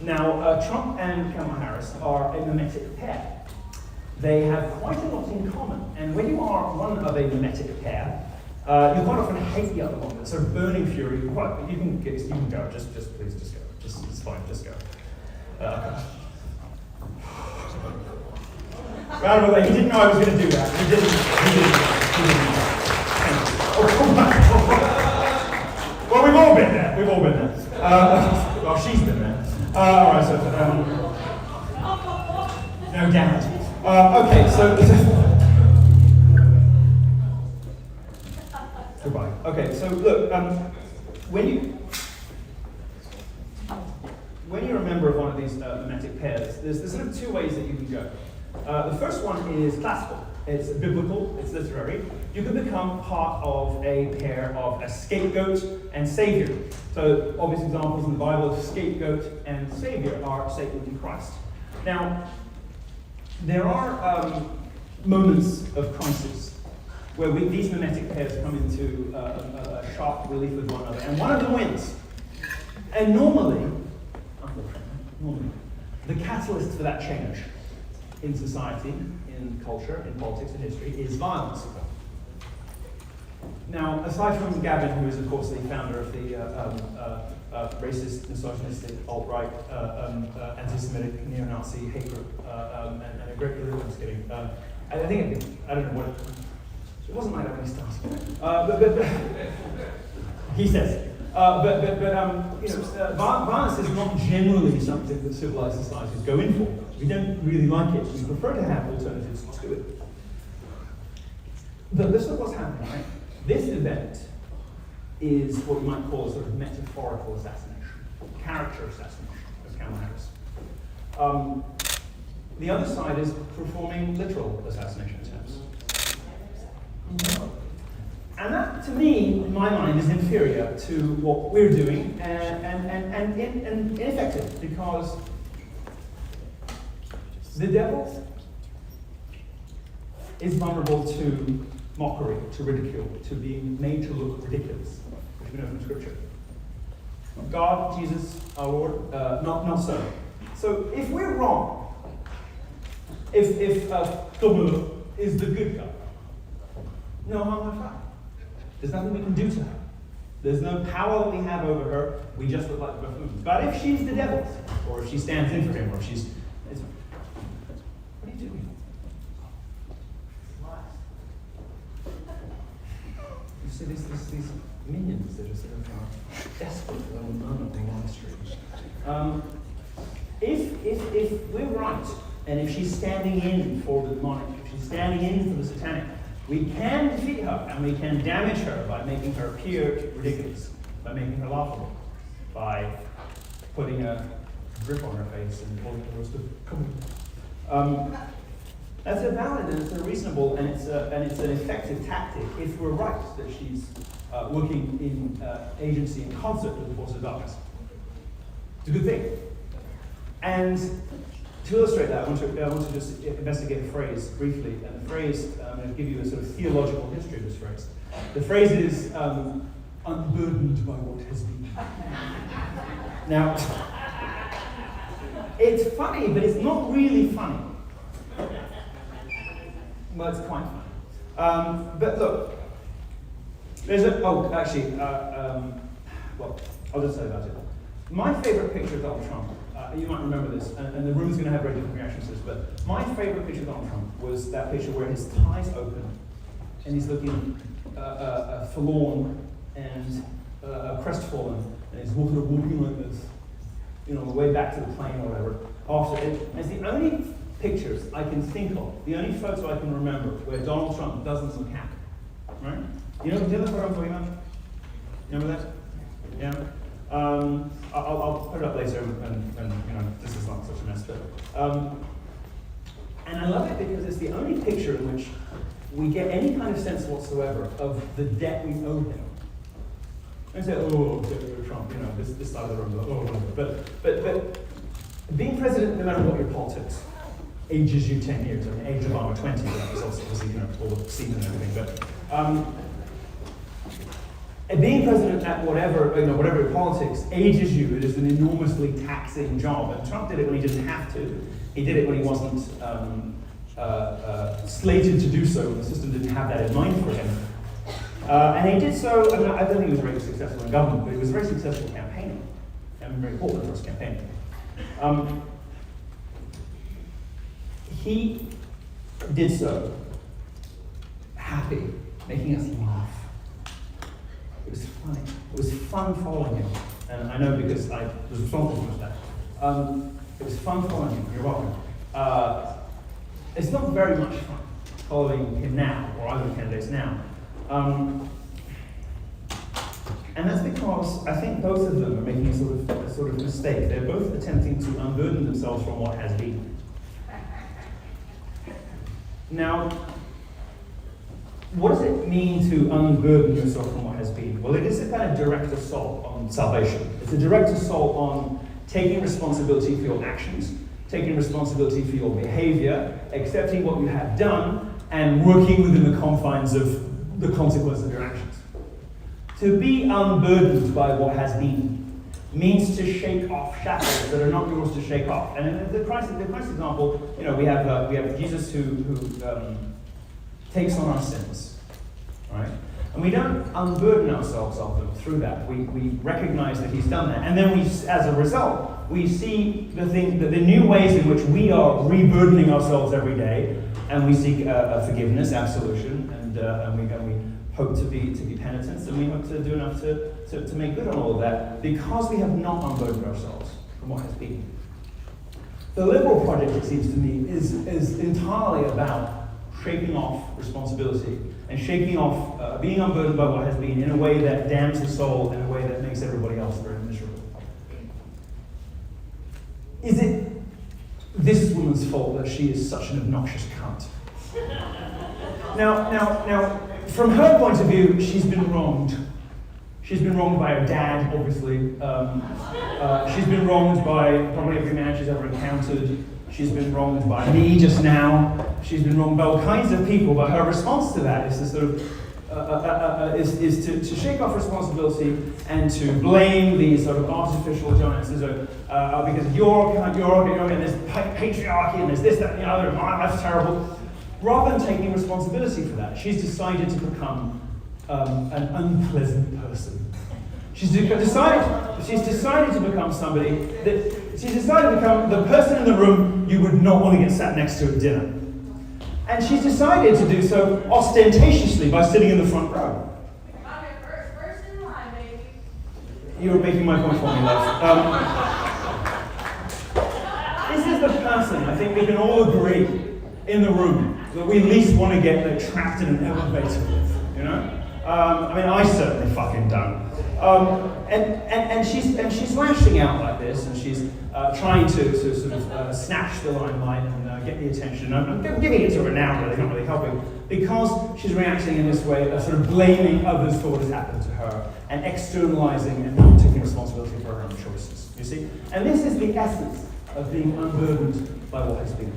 Now, Trump and Kamala Harris are a mimetic pair. They have quite a lot in common. And when you are one of a mimetic pair, you quite often hate the other one. It's sort of burning fury. You can go. Just please, just go. It's fine. Just go. Right away, he didn't know I was going to do that. He didn't. Well, we've all been there. Well, she's been there. All right, so no doubt. Okay, so goodbye. Okay, so look, when you're a member of one of these mimetic pairs, there's sort of two ways that you can go. The first one is classical. it's biblical, it's literary, you can become part of a pair of a scapegoat and savior. So obvious examples in the Bible of scapegoat and savior are Satan and Christ. Now, there are moments of crisis where these mimetic pairs come into a sharp relief with one another, and one of them wins. And normally, the catalyst for that change in society, in culture, in politics, and history is violence. Now, aside from Gavin, who is of course the founder of the racist, misogynistic, alt-right, anti-Semitic, neo-Nazi hate group, and a great career, I'm just kidding. I don't know what, it wasn't like that when he started. But he says, violence is not generally something that civilized societies go in for. We don't really like it. We prefer to have alternatives to it. But this is what's happening, right? This event is what you might call a sort of metaphorical assassination, character assassination of Kamala Harris. The other side is performing literal assassination attempts. And that, to me, in my mind, is inferior to what we're doing and ineffective, because the devil is vulnerable to mockery, to ridicule, to being made to look ridiculous, which we know from Scripture. God, Jesus, our Lord, not so. So if we're wrong, if Dumbledore is the good guy, no harm, no foul. There's nothing we can do to her. There's no power that we have over her. We just look like buffoons. But if she's the devil's, or if she stands in for him, or if she's... What are you doing? You see these minions that are sort of desperate for the moment on the street. If we're right, and if she's standing in for the demonic, if she's standing in for the satanic, we can defeat her, and we can damage her by making her appear ridiculous, by making her laughable, by putting a grip on her face and pulling her to that's a valid and it's a reasonable and it's an effective tactic if we're right that she's working in agency in concert with the forces of darkness. It's a good thing. And to illustrate that, I want to just investigate a phrase briefly. And the phrase, I'm going to give you a sort of theological history of this phrase. The phrase is unburdened by what has been. Now, it's funny, but it's not really funny. Well, it's quite funny. But look, there's well, I'll just say about it. My favorite picture of Donald Trump, you might remember this, and the room's going to have very different reactions to this, but my favorite picture of Donald Trump was that picture where his tie's open, and he's looking forlorn and crestfallen, and he's walking like this, on the way back to the plane or whatever. It's the only pictures I can think of, the only photo I can remember where Donald Trump doesn't look happy, right? You know the photo I'm talking about? Remember that? Yeah? I'll put it up later, and this is not such a mess, but and I love it because it's the only picture in which we get any kind of sense whatsoever of the debt we owe him. I say, Trump, this side of the room, but being president, no matter what your politics, ages you 10 years. I mean, age of Obama 20, but that was also obviously all the scene and everything. But being president at whatever your politics ages you. It is an enormously taxing job, and Trump did it when he didn't have to. He did it when he wasn't slated to do so. The system didn't have that in mind for him, and he did so. I mean, I don't think he was very successful in government, but he was very successful campaigning. I mean, very important for his campaigning. He did so happy, making us laugh. It was funny. It was fun following him. And I know because I was responsible for that. It was fun following him. You're welcome. It's not very much fun following him now, or other candidates now. And that's because I think both of them are making a sort of mistake. They're both attempting to unburden themselves from what has been. Now, what does it mean to unburden yourself from what has been? Well, it is a kind of direct assault on salvation. It's a direct assault on taking responsibility for your actions, taking responsibility for your behavior, accepting what you have done, and working within the confines of the consequence of your actions. To be unburdened by what has been means to shake off shackles that are not yours to shake off. And in the Christ example, we have Jesus who takes on our sins, right? And we don't unburden ourselves of them through that. We recognize that he's done that, and then as a result, we see the new ways in which we are reburdening ourselves every day, and we seek forgiveness, absolution, and we hope to be penitents, and we hope to do enough to make good on all of that, because we have not unburdened ourselves from what has been. The liberal project, it seems to me, is entirely about shaking off responsibility and shaking off being unburdened by what has been in a way that damns the soul, in a way that makes everybody else very miserable. Is it this woman's fault that she is such an obnoxious cunt? Now, from her point of view, she's been wronged. She's been wronged by her dad, obviously. She's been wronged by probably every man she's ever encountered. She's been wronged by me just now. She's been wronged by all kinds of people. But her response to that is to sort of is to shake off responsibility and to blame these sort of artificial giants because you're and there's patriarchy and there's this, that, and the other, and my life's terrible. Rather than taking responsibility for that, she's decided to become an unpleasant person. She's decided to become somebody she's decided to become the person in the room you would not want to get sat next to at dinner. And she's decided to do so ostentatiously by sitting in the front row. First in line, baby. You were making my point for me, love. This is the person I think we can all agree in the room that we least want to get trapped in an elevator with, you know? I certainly fucking don't. And she's lashing out like this, and she's trying to sort of snatch the limelight and get the attention. I'm giving it to her now, really, not really helping, because she's reacting in this way, sort of blaming others for what has happened to her, and externalizing and not taking responsibility for her own choices, you see? And this is the essence of being unburdened by what has been.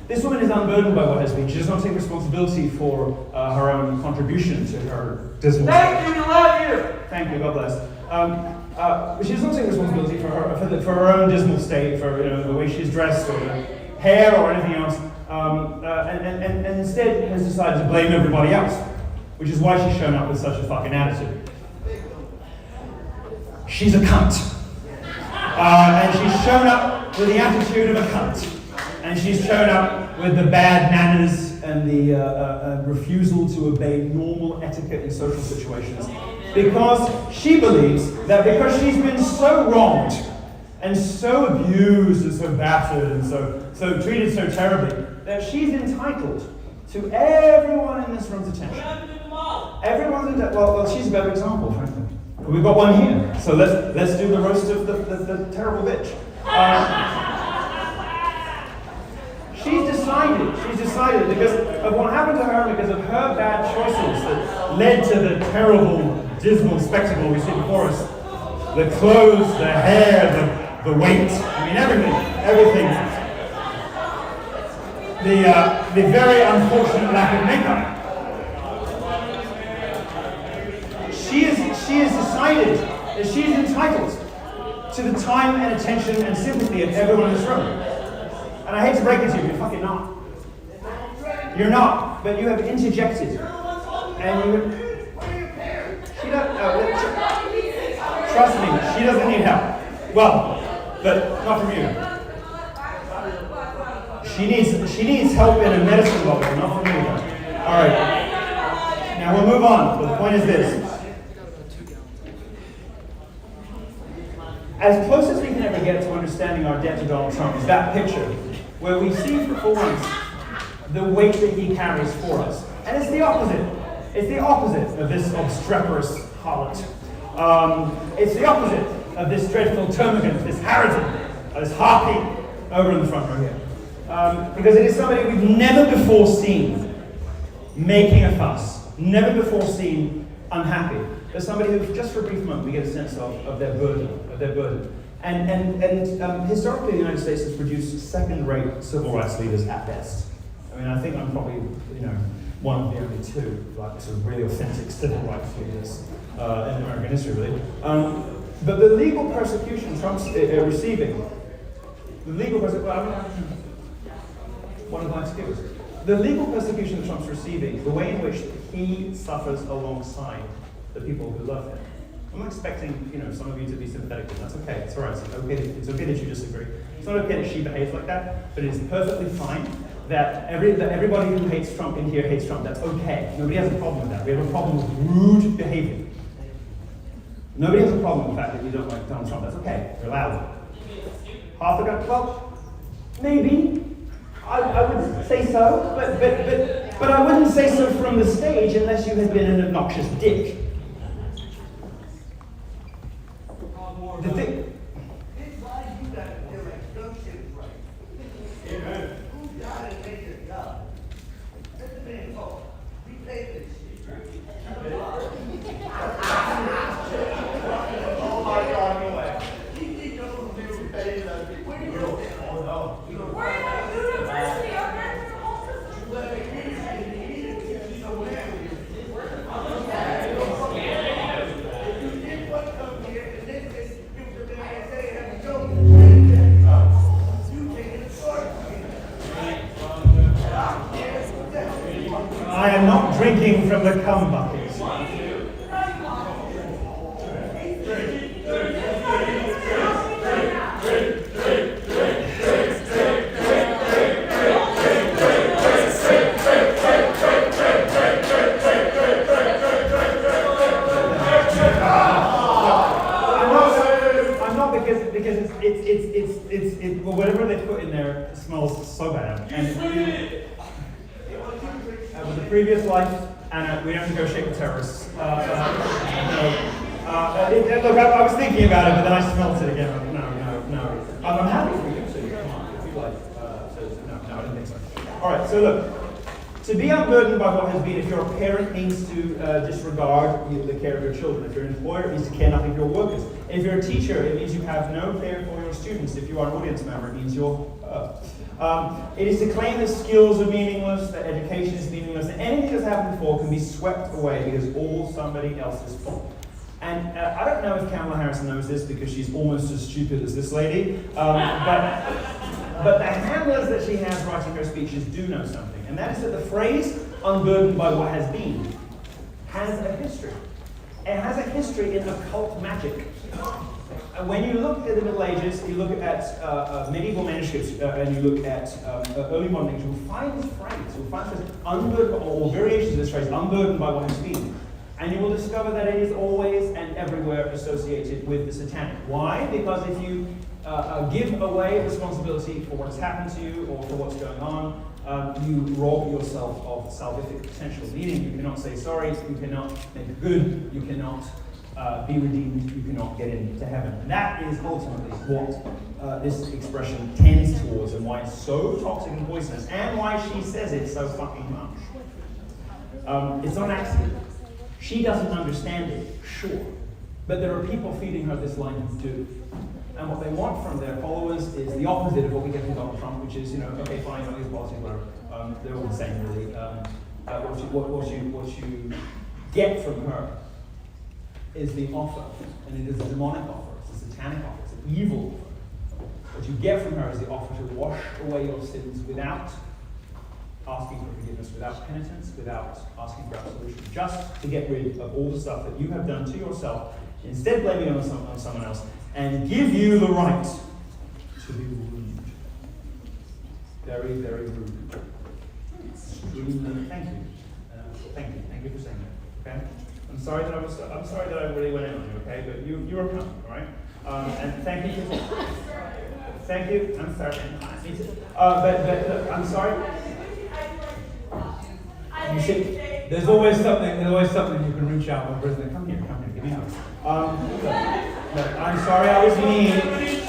This woman is unburdened by what has been. She does not take responsibility for her own contribution to her dismal state. Thank you, love you. Thank you, God bless. She does not take responsibility for her own dismal state, for the way she's dressed or the hair or anything else, and instead has decided to blame everybody else, which is why she's shown up with such a fucking attitude. She's a cunt. And she's shown up with the attitude of a cunt. And she's shown up with the bad manners and the refusal to obey normal etiquette in social situations, because she believes that because she's been so wronged and so abused and so battered and so treated so terribly, that she's entitled to everyone in this room's attention. Everyone's well, she's a better example, frankly. We've got one here, so let's do the roast of the terrible bitch. She's decided because of what happened to her, because of her bad choices that led to the terrible, dismal spectacle we see before us. The clothes, the hair, the weight, everything. The very unfortunate lack of makeup. She has decided that she is entitled to the time and attention and sympathy of everyone in this room. And I hate to break it to you, you're fucking not. You're not, but you have interjected. And she doesn't, trust me, she doesn't need help. Well, but not from you. She needs help in a medicine level, not from you. All right. Now we'll move on, but the point is this. As close as we can ever get to understanding our debt to Donald Trump is that picture, where we see for once the weight that he carries for us. And it's the opposite. It's the opposite of this obstreperous harlot. It's the opposite of this dreadful termagant, this harridan, this harpy over in the front row here. Because it is somebody we've never before seen making a fuss never before seen unhappy. There's somebody who, just for a brief moment, we get a sense of their burden. And historically, the United States has produced second-rate civil rights leaders at best. I mean, I think I'm probably, one of the only two, like, sort of really authentic civil rights leaders in American history, really. But the legal persecution Trump's receiving, the legal persecution that Trump's receiving, the way in which he suffers alongside the people who love him. I'm not expecting, some of you to be sympathetic to him. That's okay. It's all right. It's okay that you disagree. It's not okay that she behaves like that, but it is perfectly fine that everybody who hates Trump in here hates Trump. That's okay. Nobody has a problem with that. We have a problem with rude behavior. Nobody has a problem with the fact that you don't like Donald Trump. That's okay. You're allowed. Half a gun? Well, maybe. I would say so, but I wouldn't say so from the stage unless you had been an obnoxious dick. The thing. It's like you got to do it. Don't shit right. Amen. Who got to make it up? Let the man talk. We pay this shit. Oh my God, no way. You think those who pay that? Where do you go? Oh no. We're in a university, okay? I am not drinking from the cum bucket. Well, whatever they put in there smells so bad. And it was a previous life, and we don't negotiate with terrorists. Look, I was thinking about it, but then I smelled it again. No. I'm happy for you to. Come on, if you like. No, I didn't think so. All right, so look. To be unburdened by what has been, if you're a parent, means to disregard the care of your children. If you're an employer, it means to care nothing for your workers. If you're a teacher, it means you have no care for your students. If you are an audience member, it means you're it is to claim that skills are meaningless, that education is meaningless, that anything that's happened before can be swept away because all somebody else's fault. And I don't know if Kamala Harris knows this because she's almost as stupid as this lady, but the handlers that she has writing her speeches do know something, and that is that the phrase "unburdened by what has been" has a history. It has a history in occult magic. When you look at the Middle Ages, you look at medieval manuscripts, and you look at early modern age, you'll find this phrase. You'll find this unburdened, or variations of this phrase, "unburdened by what has been." And you will discover that it is always and everywhere associated with the satanic. Why? Because if you give away responsibility for what has happened to you or for what's going on, you rob yourself of salvific potential. Meaning you cannot say sorry, you cannot make good, you cannot be redeemed, you cannot get into heaven. And that is ultimately what this expression tends towards, and why it's so toxic and poisonous, and why she says it so fucking much. It's not an accident. She doesn't understand it, sure. But there are people feeding her this line who do. And what they want from their followers is the opposite of what we get from Donald Trump, which is, okay, fine, all these policies, whatever. They're all the same, really. What you get from her is the offer, and it is a demonic offer, it's a satanic offer, it's an evil offer. What you get from her is the offer to wash away your sins without asking for forgiveness, without penitence, without asking for absolution, just to get rid of all the stuff that you have done to yourself, instead blaming it on someone else, and give you the right to be rude. Very, very rude. Extremely. Thank you. Thank you for saying that. Okay. I'm sorry that I really went in on you. Okay, but you were coming, all right. And thank you. Thank you. I'm sorry. Me too. But look, I'm sorry. You see, there's always something you can reach out with prisoner. Come here, give me a hug. Look, I'm sorry I was mean. Come here.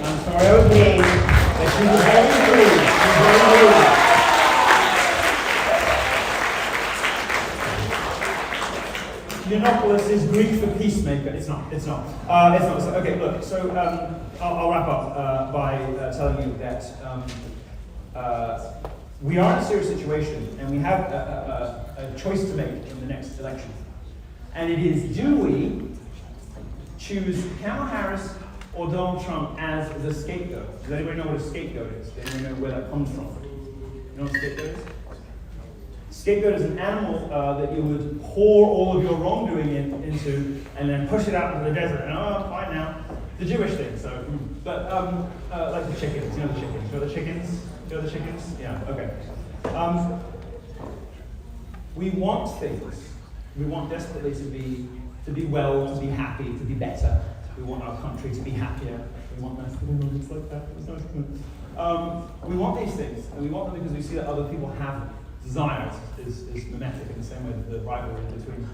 I'm sorry I was mean. But she was very rude. Yiannopoulos is Greek for peacemaker. It's not. It's not. So, okay, look. So I'll wrap up by telling you that we are in a serious situation, and we have a choice to make in the next election. And it is: do we choose Kamala Harris or Donald Trump as the scapegoat? Does anybody know what a scapegoat is? Does anybody know where that comes from? You know what a scapegoat is? Scapegoat is an animal that you would pour all of your wrongdoing into and then push it out into the desert. And fine now. The Jewish thing, so. But like the chickens, you know the chickens. You know the chickens? You know the chickens? Yeah, okay. We want things. We want desperately to be well, to be happy, to be better. We want our country to be happier. We want nice moments like that. We want these things, and we want them because we see that other people have them. Desire is mimetic in the same way that the rivalry between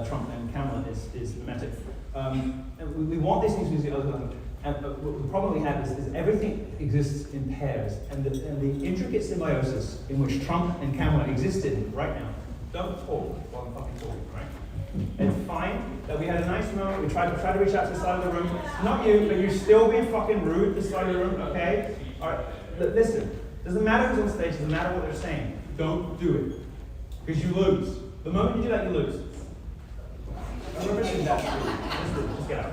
Trump and Kamala is mimetic. And we want these things because the other one. And the problem we have is everything exists in pairs, and the intricate symbiosis in which Trump and Kamala exist in right now. Don't talk while I'm fucking talking, right? It's fine that we had a nice moment. We tried to reach out to the side of the room. Not you, but you're still being fucking rude to the side of the room. Okay? All right. Listen. Doesn't matter who's on stage. Doesn't matter what they're saying. Don't do it, because you lose. The moment you do that, you lose. I'm repeating that. Just get out.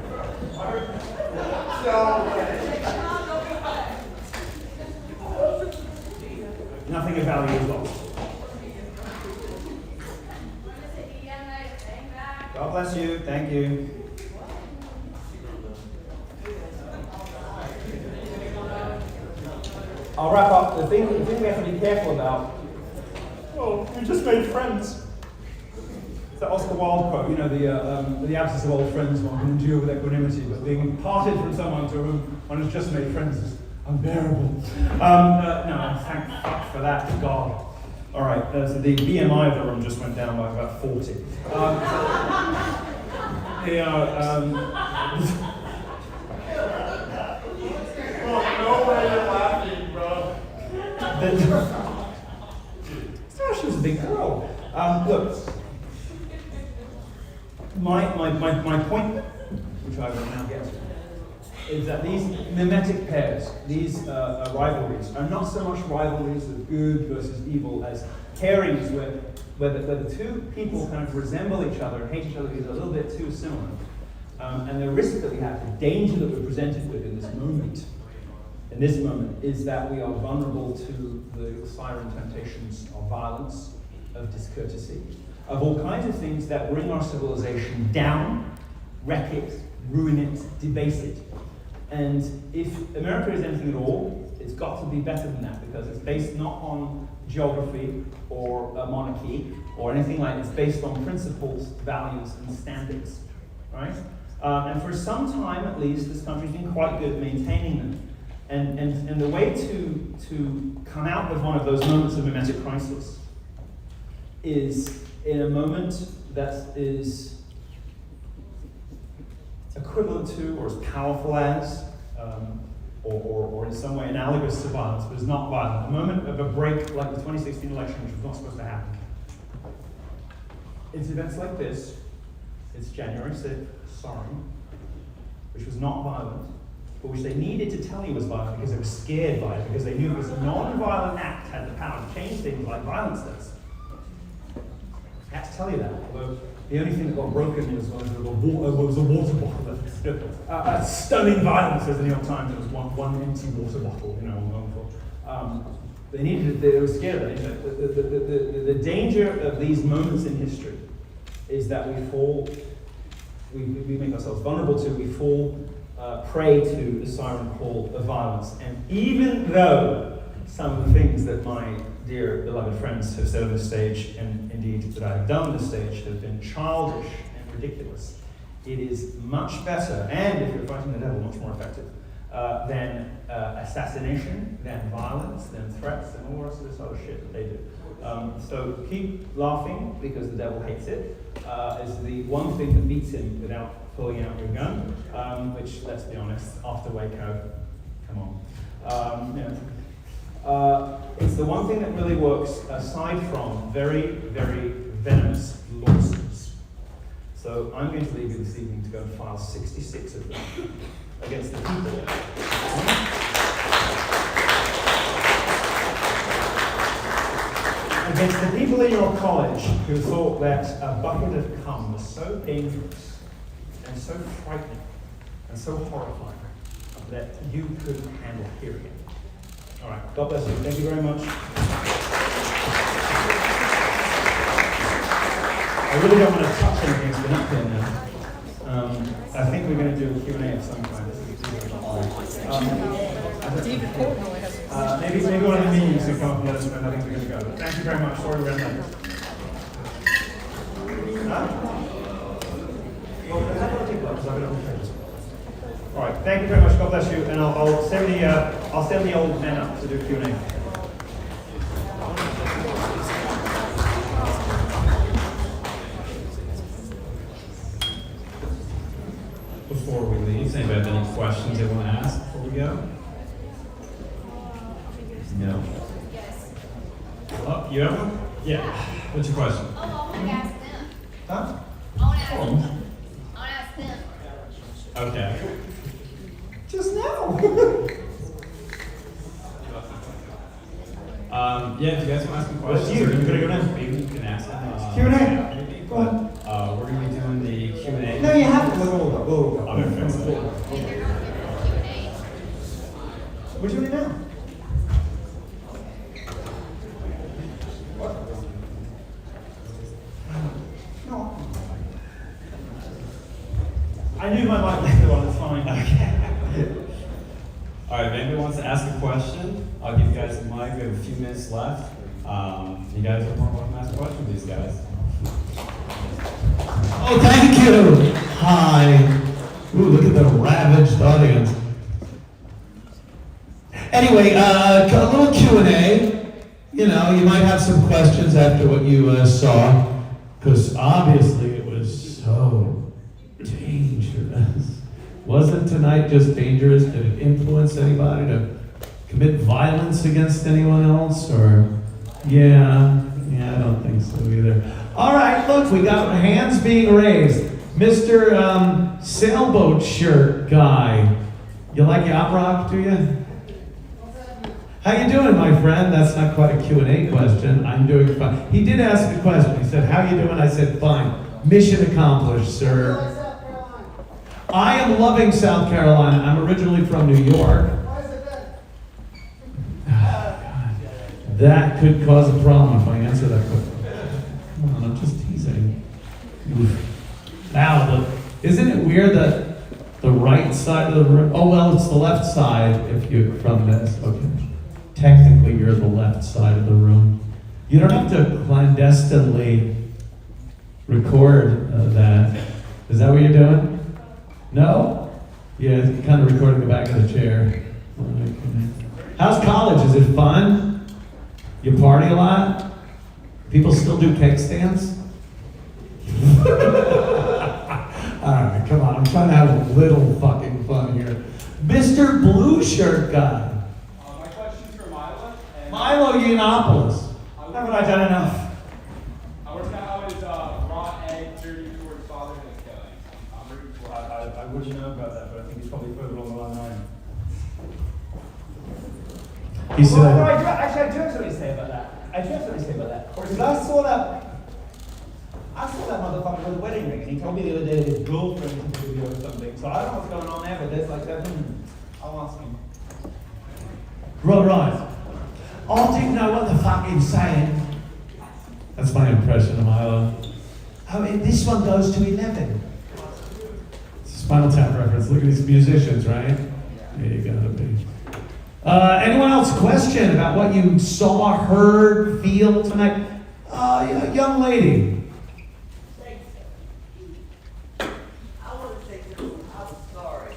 Nothing of value is lost. God bless you. Thank you. I'll wrap up. The thing we have to be careful about. Oh, we just made friends. It's that Oscar Wilde quote, you know, the absence of old friends one can endure with equanimity, but being parted from someone to whom one has just made friends is unbearable. No, thank fuck for that, God. All right, so the BMI of the room just went down by about 40. No way you're laughing, bro. She was a big girl. Look, my point, which I will now get to, is that these mimetic pairs, these rivalries, are not so much rivalries of good versus evil as pairings where the two people kind of resemble each other and hate each other because they're a little bit too similar. And the risk that we have, the danger that we're presented with in this moment, is that we are vulnerable to the siren temptations of violence, of discourtesy, of all kinds of things that bring our civilization down, wreck it, ruin it, debase it. And if America is anything at all, it's got to be better than that, because it's based not on geography or a monarchy or anything like that. It's based on principles, values, and standards, right? And for some time, at least, this country's been quite good at maintaining them. And the way to come out of one of those moments of mimetic crisis is in a moment that is equivalent to or as powerful as, or in some way analogous to violence, but is not violent. A moment of a break like the 2016 election, which was not supposed to happen. It's events like this, it's January 6th, sorry, which was not violent, but which they needed to tell you was violent because they were scared by it, because they knew this non-violent act had the power to change things like violence does. I had to tell you that, although the only thing that got broken was a water bottle. Stunning violence, as the New York Times, it was one empty water bottle, you know. They were scared of it. The danger of these moments in history is that we make ourselves vulnerable to, we fall prey to the siren call of violence. And even though some of the things that my dear beloved friends have said on this stage, and indeed that I have done on this stage, have been childish and ridiculous, it is much better, and if you're fighting the devil, much more effective, than assassination, than violence, than threats, and all the rest of this other shit that they do. So keep laughing, because the devil hates it, is the one thing that beats him without pulling out your gun, which, let's be honest, after Waco, come on. It's the one thing that really works, aside from very, very venomous lawsuits. So So I'm going to leave you this evening to go and file 66 of them against the people. Against the people in your college who thought that a bucket of cum was so dangerous and so frightening and so horrifying that you couldn't handle hearing it. All right, God bless you. Thank you very much. I really don't want to touch anything that's been up here now. I think we're going to do a Q&A of some kind. Maybe one of the meetings can come up and let us know how things are going to go. But thank you very much. Sorry we ran late. All right. Thank you very much. God bless you. And I'll send the old men up to do Q&A. Before we leave, does anybody have any questions they want to ask before we go? No. Oh, you have one? Yeah. What's your question? Oh, I want to ask them. Huh? I want to ask them. Okay. Just now. Yeah, if you guys want to ask some questions, You. or You're gonna go now. maybe you can ask them. Q&A. Go on. We're going to be doing the Q&A. No, you have to. Go. Okay, fix it. What are you doing now? No. I knew my mic was still on, it's fine. Okay. All right, if anybody wants to ask a question, I'll give you guys the mic. We have a few minutes left. You guys are more welcome to ask a question with these guys. Oh, thank you. Hi. Ooh, look at the ravaged audience. Anyway, a little Q&A. You know, you might have some questions after what you saw, because obviously it was so dangerous. Wasn't tonight just dangerous? Did it influence anybody to commit violence against anyone else? Or, yeah, I don't think so either. All right, look, we got hands being raised. Mr. Sailboat Shirt Guy. You like yacht rock, do you? How you doing, my friend? That's not quite a Q&A question. I'm doing fine. He did ask a question. He said, how you doing? I said, fine. Mission accomplished, sir. I am loving South Carolina. I'm originally from New York. That could cause a problem if I answer that question. Come on, I'm just teasing. Now, isn't it weird that the right side of the room? Oh, well, it's the left side if you're from this. Okay. Technically, you're the left side of the room. You don't have to clandestinely record that. Is that what you're doing? No? Yeah, it's kind of recording the back of the chair. How's college? Is it fun? You party a lot? People still do cake stands? Alright, come on, I'm trying to have a little fucking fun here. Mr. Blue Shirt Guy. My question's for Milo. Milo Yiannopoulos. Haven't I done enough? I worked out how his raw egg journey towards fatherhood is going. I'm rooting for I wouldn't know about that, but I think he's probably further along the line than I am. He said, Well, no, I do have something to say about that. Because I saw that motherfucker with a wedding ring, and he told me the other day that his girlfriend took a video or something. So I don't know what's going on there, but there's like that. I'll ask him. right. Oh, do you know what the fuck he's saying? That's my impression of Milo. Oh, this one goes to 11. It's a Spinal Tap reference. Look at these musicians, right? Yeah, you gotta be. Anyone else question about what you saw, heard, feel tonight? Young lady. I want to say this. I'm sorry.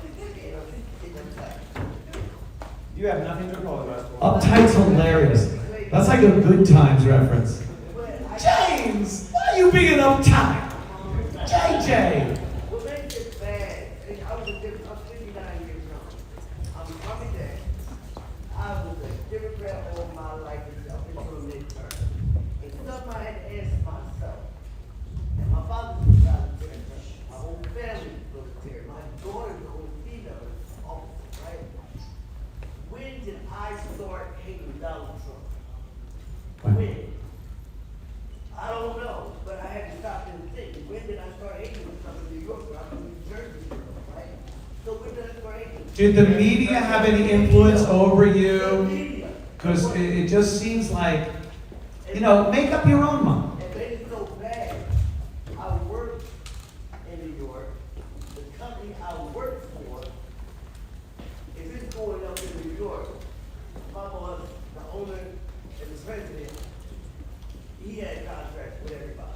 You have nothing to apologize for. Uptight's hilarious. That's like a Good Times reference. James, why are you being uptight? JJ. Well, that's just bad. I'm 59 years old. I'm coming there. I was a Democrat all my life up until midterm. And something I had to ask myself. And my father was not a Democrat. start hating when I'm in New York, when I'm in New Jersey, right? So we're gonna start hating. Did the media have any influence over The you? media. Because it just seems like, you know, make up your own mind. And made it so bad. I worked in New York. The company I worked for, if it's going up in New York, my boss, the owner and the president, he had contracts with everybody.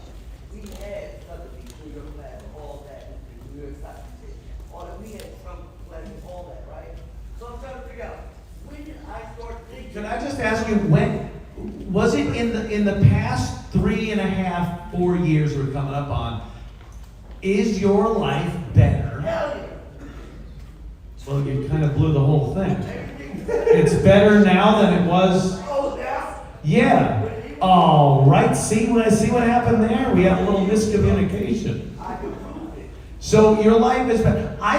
We had Sotheby's, New York Lab, all that, New York Stock Exchange, all that. We had Trump Lab, all that, right? So I'm trying to figure out, when did I start thinking? Can I just ask you, when, was it in the past 3.5, 4 years we're coming up on, is your life better? Hell yeah. Well, you kind of blew the whole thing. It's better now than it was. Oh, now? Yeah. All right. See what happened there? We had a little miscommunication. I can prove it. So your life is better. I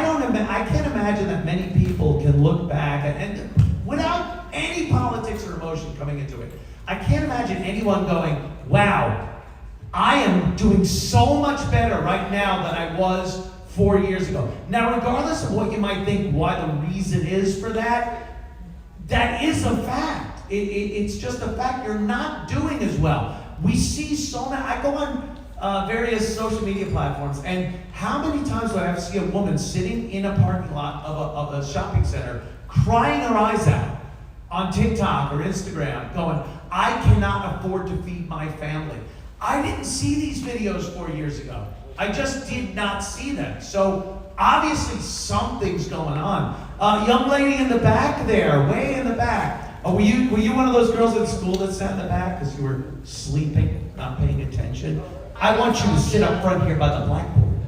can't imagine that many people can look back and without any politics or emotion coming into it. I can't imagine anyone going, "Wow, I am doing so much better right now than I was 4 years ago." Now, regardless of what you might think, why the reason is for that, that is a fact. It's just a fact. You're not doing as well. We see so many. I go on various social media platforms, and how many times do I have to see a woman sitting in a parking lot of a shopping center, crying her eyes out on TikTok or Instagram, going, "I cannot afford to feed my family." I didn't see these videos 4 years ago. I just did not see them. So obviously something's going on. Young lady in the back there, way in the back. Were you one of those girls at school that sat in the back because you were sleeping, not paying attention? I want you to sit up front here by the blackboard.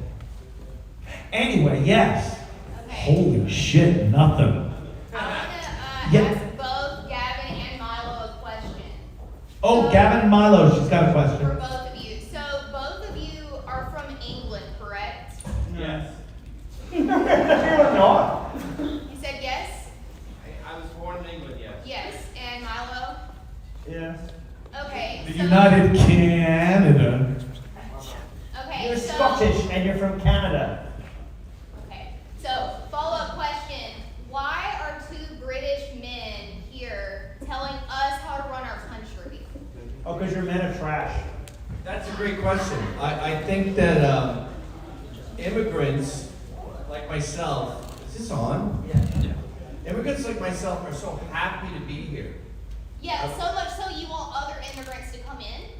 Anyway, yes. Okay. Holy shit, nothing. I want to Yeah. ask both Gavin and Milo a question. Oh, Gavin and Milo, she's got a For question. both of you. So both of you are from England, correct? Yes. You're not. You said yes? I was born in England, yes. Yes. And Milo? Yes. Okay. The so- United Canada. Okay. You're so, Scottish and you're from Canada. Okay. So follow-up question. Why are two British men here telling us how to run our country? Oh, because your men are trash. That's a great question. I think that immigrants like myself, is this on? Yeah. Immigrants like myself are so happy to be here. Yeah, so much so you want other immigrants to come in?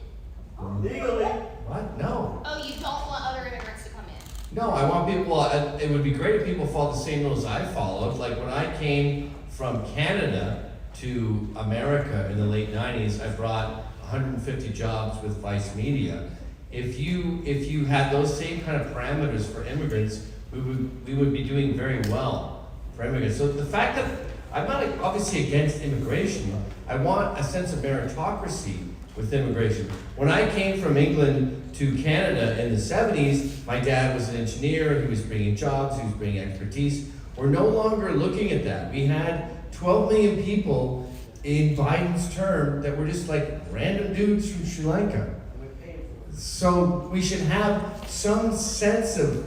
Legally. What? No. Oh, you don't want other immigrants to come in? No, I want people, it would be great if people followed the same rules I followed. Like when I came from Canada to America in the late 90s, I brought 150 jobs with Vice Media. If you had those same kind of parameters for immigrants, we would be doing very well for immigrants. So the fact that I'm not obviously against immigration, I want a sense of meritocracy with immigration. When I came from England to Canada in the 70s, my dad was an engineer, he was bringing jobs, he was bringing expertise. We're no longer looking at that. We had 12 million people in Biden's term that were just like random dudes from Sri Lanka. So we should have some sense of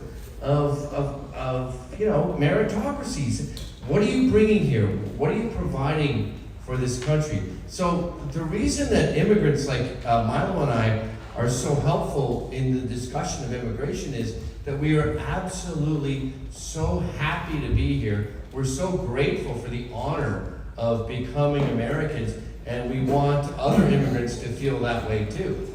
meritocracies. What are you bringing here? What are you providing for this country? So the reason that immigrants like Milo and I are so helpful in the discussion of immigration is that we are absolutely so happy to be here. We're so grateful for the honor of becoming Americans, and we want other immigrants to feel that way too.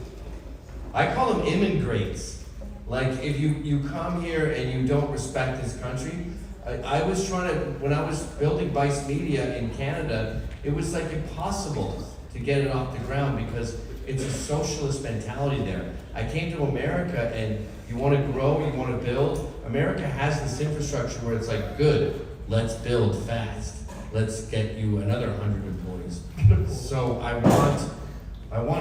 I call them immigrants. Like if you come here and you don't respect this country, I was trying to, when I was building Vice Media in Canada, it was like impossible to get it off the ground because it's a socialist mentality there. I came to America and you want to grow, you want to build. America has this infrastructure where it's like, good, let's build fast. Let's get you another 100 employees. So I want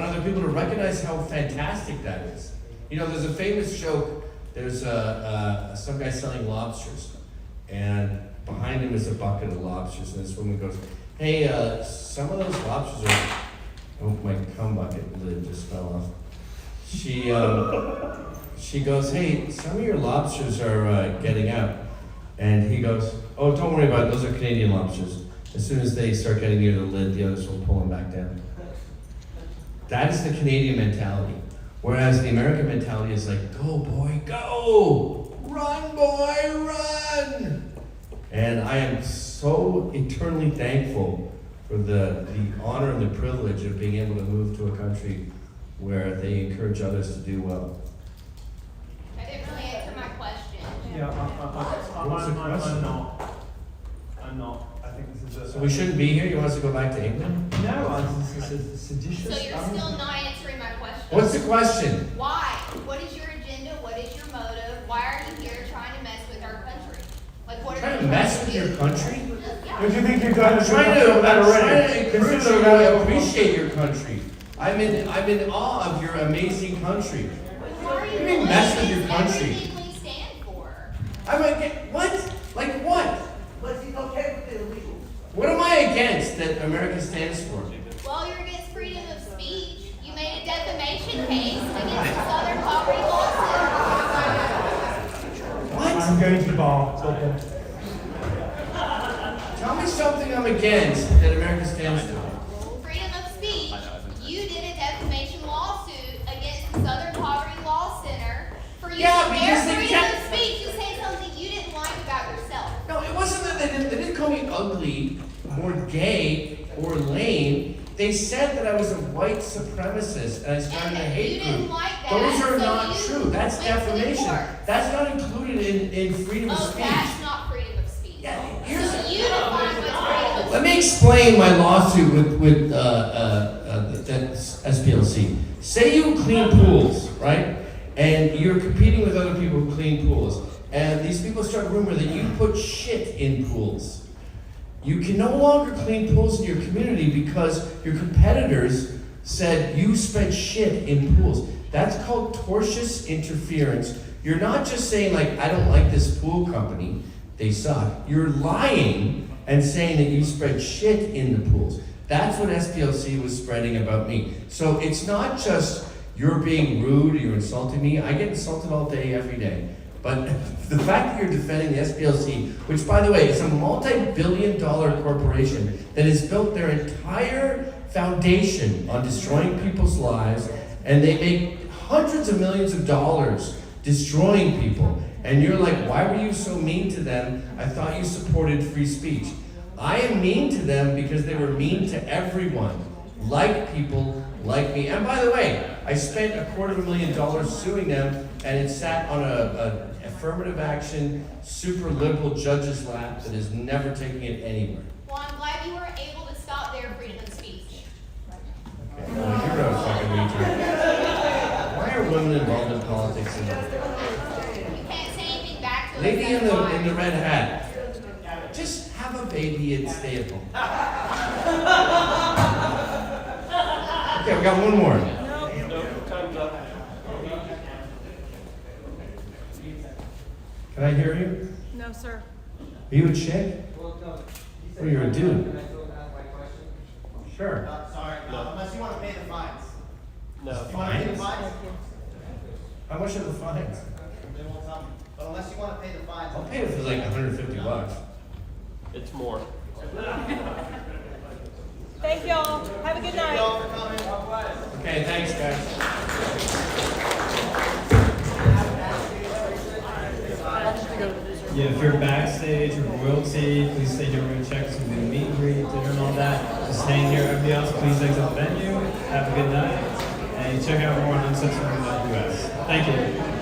other people to recognize how fantastic that is. You know, there's a famous joke, there's some guy selling lobsters, and behind him is a bucket of lobsters, and this woman goes, hey, some of those lobsters are, oh, my cum bucket lid just fell off. she goes, hey, some of your lobsters are getting out. And he goes, oh, don't worry about it, those are Canadian lobsters. As soon as they start getting near the lid, the others will pull them back down. That is the Canadian mentality. Whereas the American mentality is like, go boy, go! Run boy, run! And I am so eternally thankful for the honor and the privilege of being able to move to a country where they encourage others to do well. I didn't really answer my question. Yeah, What's the question? I'm not. I think this is a. So we shouldn't be here? You want us to go back to England? No, this is seditious. So you're still not answering my question. What's the question? Why? What is your agenda? What is your motive? Why are you here trying to mess with our country? Like, what are Trying you to mess with your country? Yeah. Don't you think you've done I'm trying to encourage you to appreciate your country. I'm in awe of your amazing country. Why are you You didn't mess with your against country. everything we stand for? I'm against, what? Like what? But he's okay with the illegal. What am I against that America stands for? Well, you're against freedom of speech. You made a defamation case against the Southern Poverty Law Center. What? I'm going to the bar. Stop it. Tell me something I'm against that America stands for. Freedom of speech. You did a defamation lawsuit against the Southern Poverty Law Center for using Yeah, their because they freedom kept- of speech to say something you didn't like about yourself. No, it wasn't that they didn't call me ugly or gay or lame. They said that I was a white supremacist and I started a And hate you didn't group. like that, Those are so not you true. That's went to the defamation. courts. That's not included in freedom of Oh, speech. that's not freedom of speech. Yeah, here's So you define what's freedom of speech. Let me explain my lawsuit with SPLC. Say you clean pools, right? And you're competing with other people who clean pools. And these people start a rumor that you put shit in pools. You can no longer clean pools in your community because your competitors said you spread shit in pools. That's called tortious interference. You're not just saying like, I don't like this pool company, they suck. You're lying and saying that you spread shit in the pools. That's what SPLC was spreading about me. So it's not just you're being rude or you're insulting me. I get insulted all day, every day. But the fact that you're defending the SPLC, which by the way is a multi-billion-dollar corporation that has built their entire foundation on destroying people's lives, and they make hundreds of millions of dollars destroying people. And you're like, why were you so mean to them? I thought you supported free speech. I am mean to them because they were mean to everyone, like people like me. And by the way, I spent $250,000 suing them, and it sat on a affirmative action, super liberal judge's lap that is never taking it anywhere. Well, I'm glad you were able to stop their freedom of speech. Okay, well, you're a fucking retard. Why are women involved in politics? You can't say anything back to us. Lady that's in why. the red hat. Just have a baby and stay at home. Okay, we got one more. No, time's up. Can I hear you? No, sir. Are you a chick? Or you're a dude? Sure. Sorry, unless you want to pay the fines. No. You want to pay the fines? How much are the fines? They won't tell me. But unless you want to pay the fines. I'll pay it for like $150. It's more. Thank y'all. Have a good Thank night. you all for coming. Okay, thanks, guys. Yeah, if you're backstage or royalty, please stay here. We're gonna check some meet and greet, dinner and all that. Just hang here. Everybody else, please exit the venue. Have a good night. And check out more on Uncensored.us. Thank you.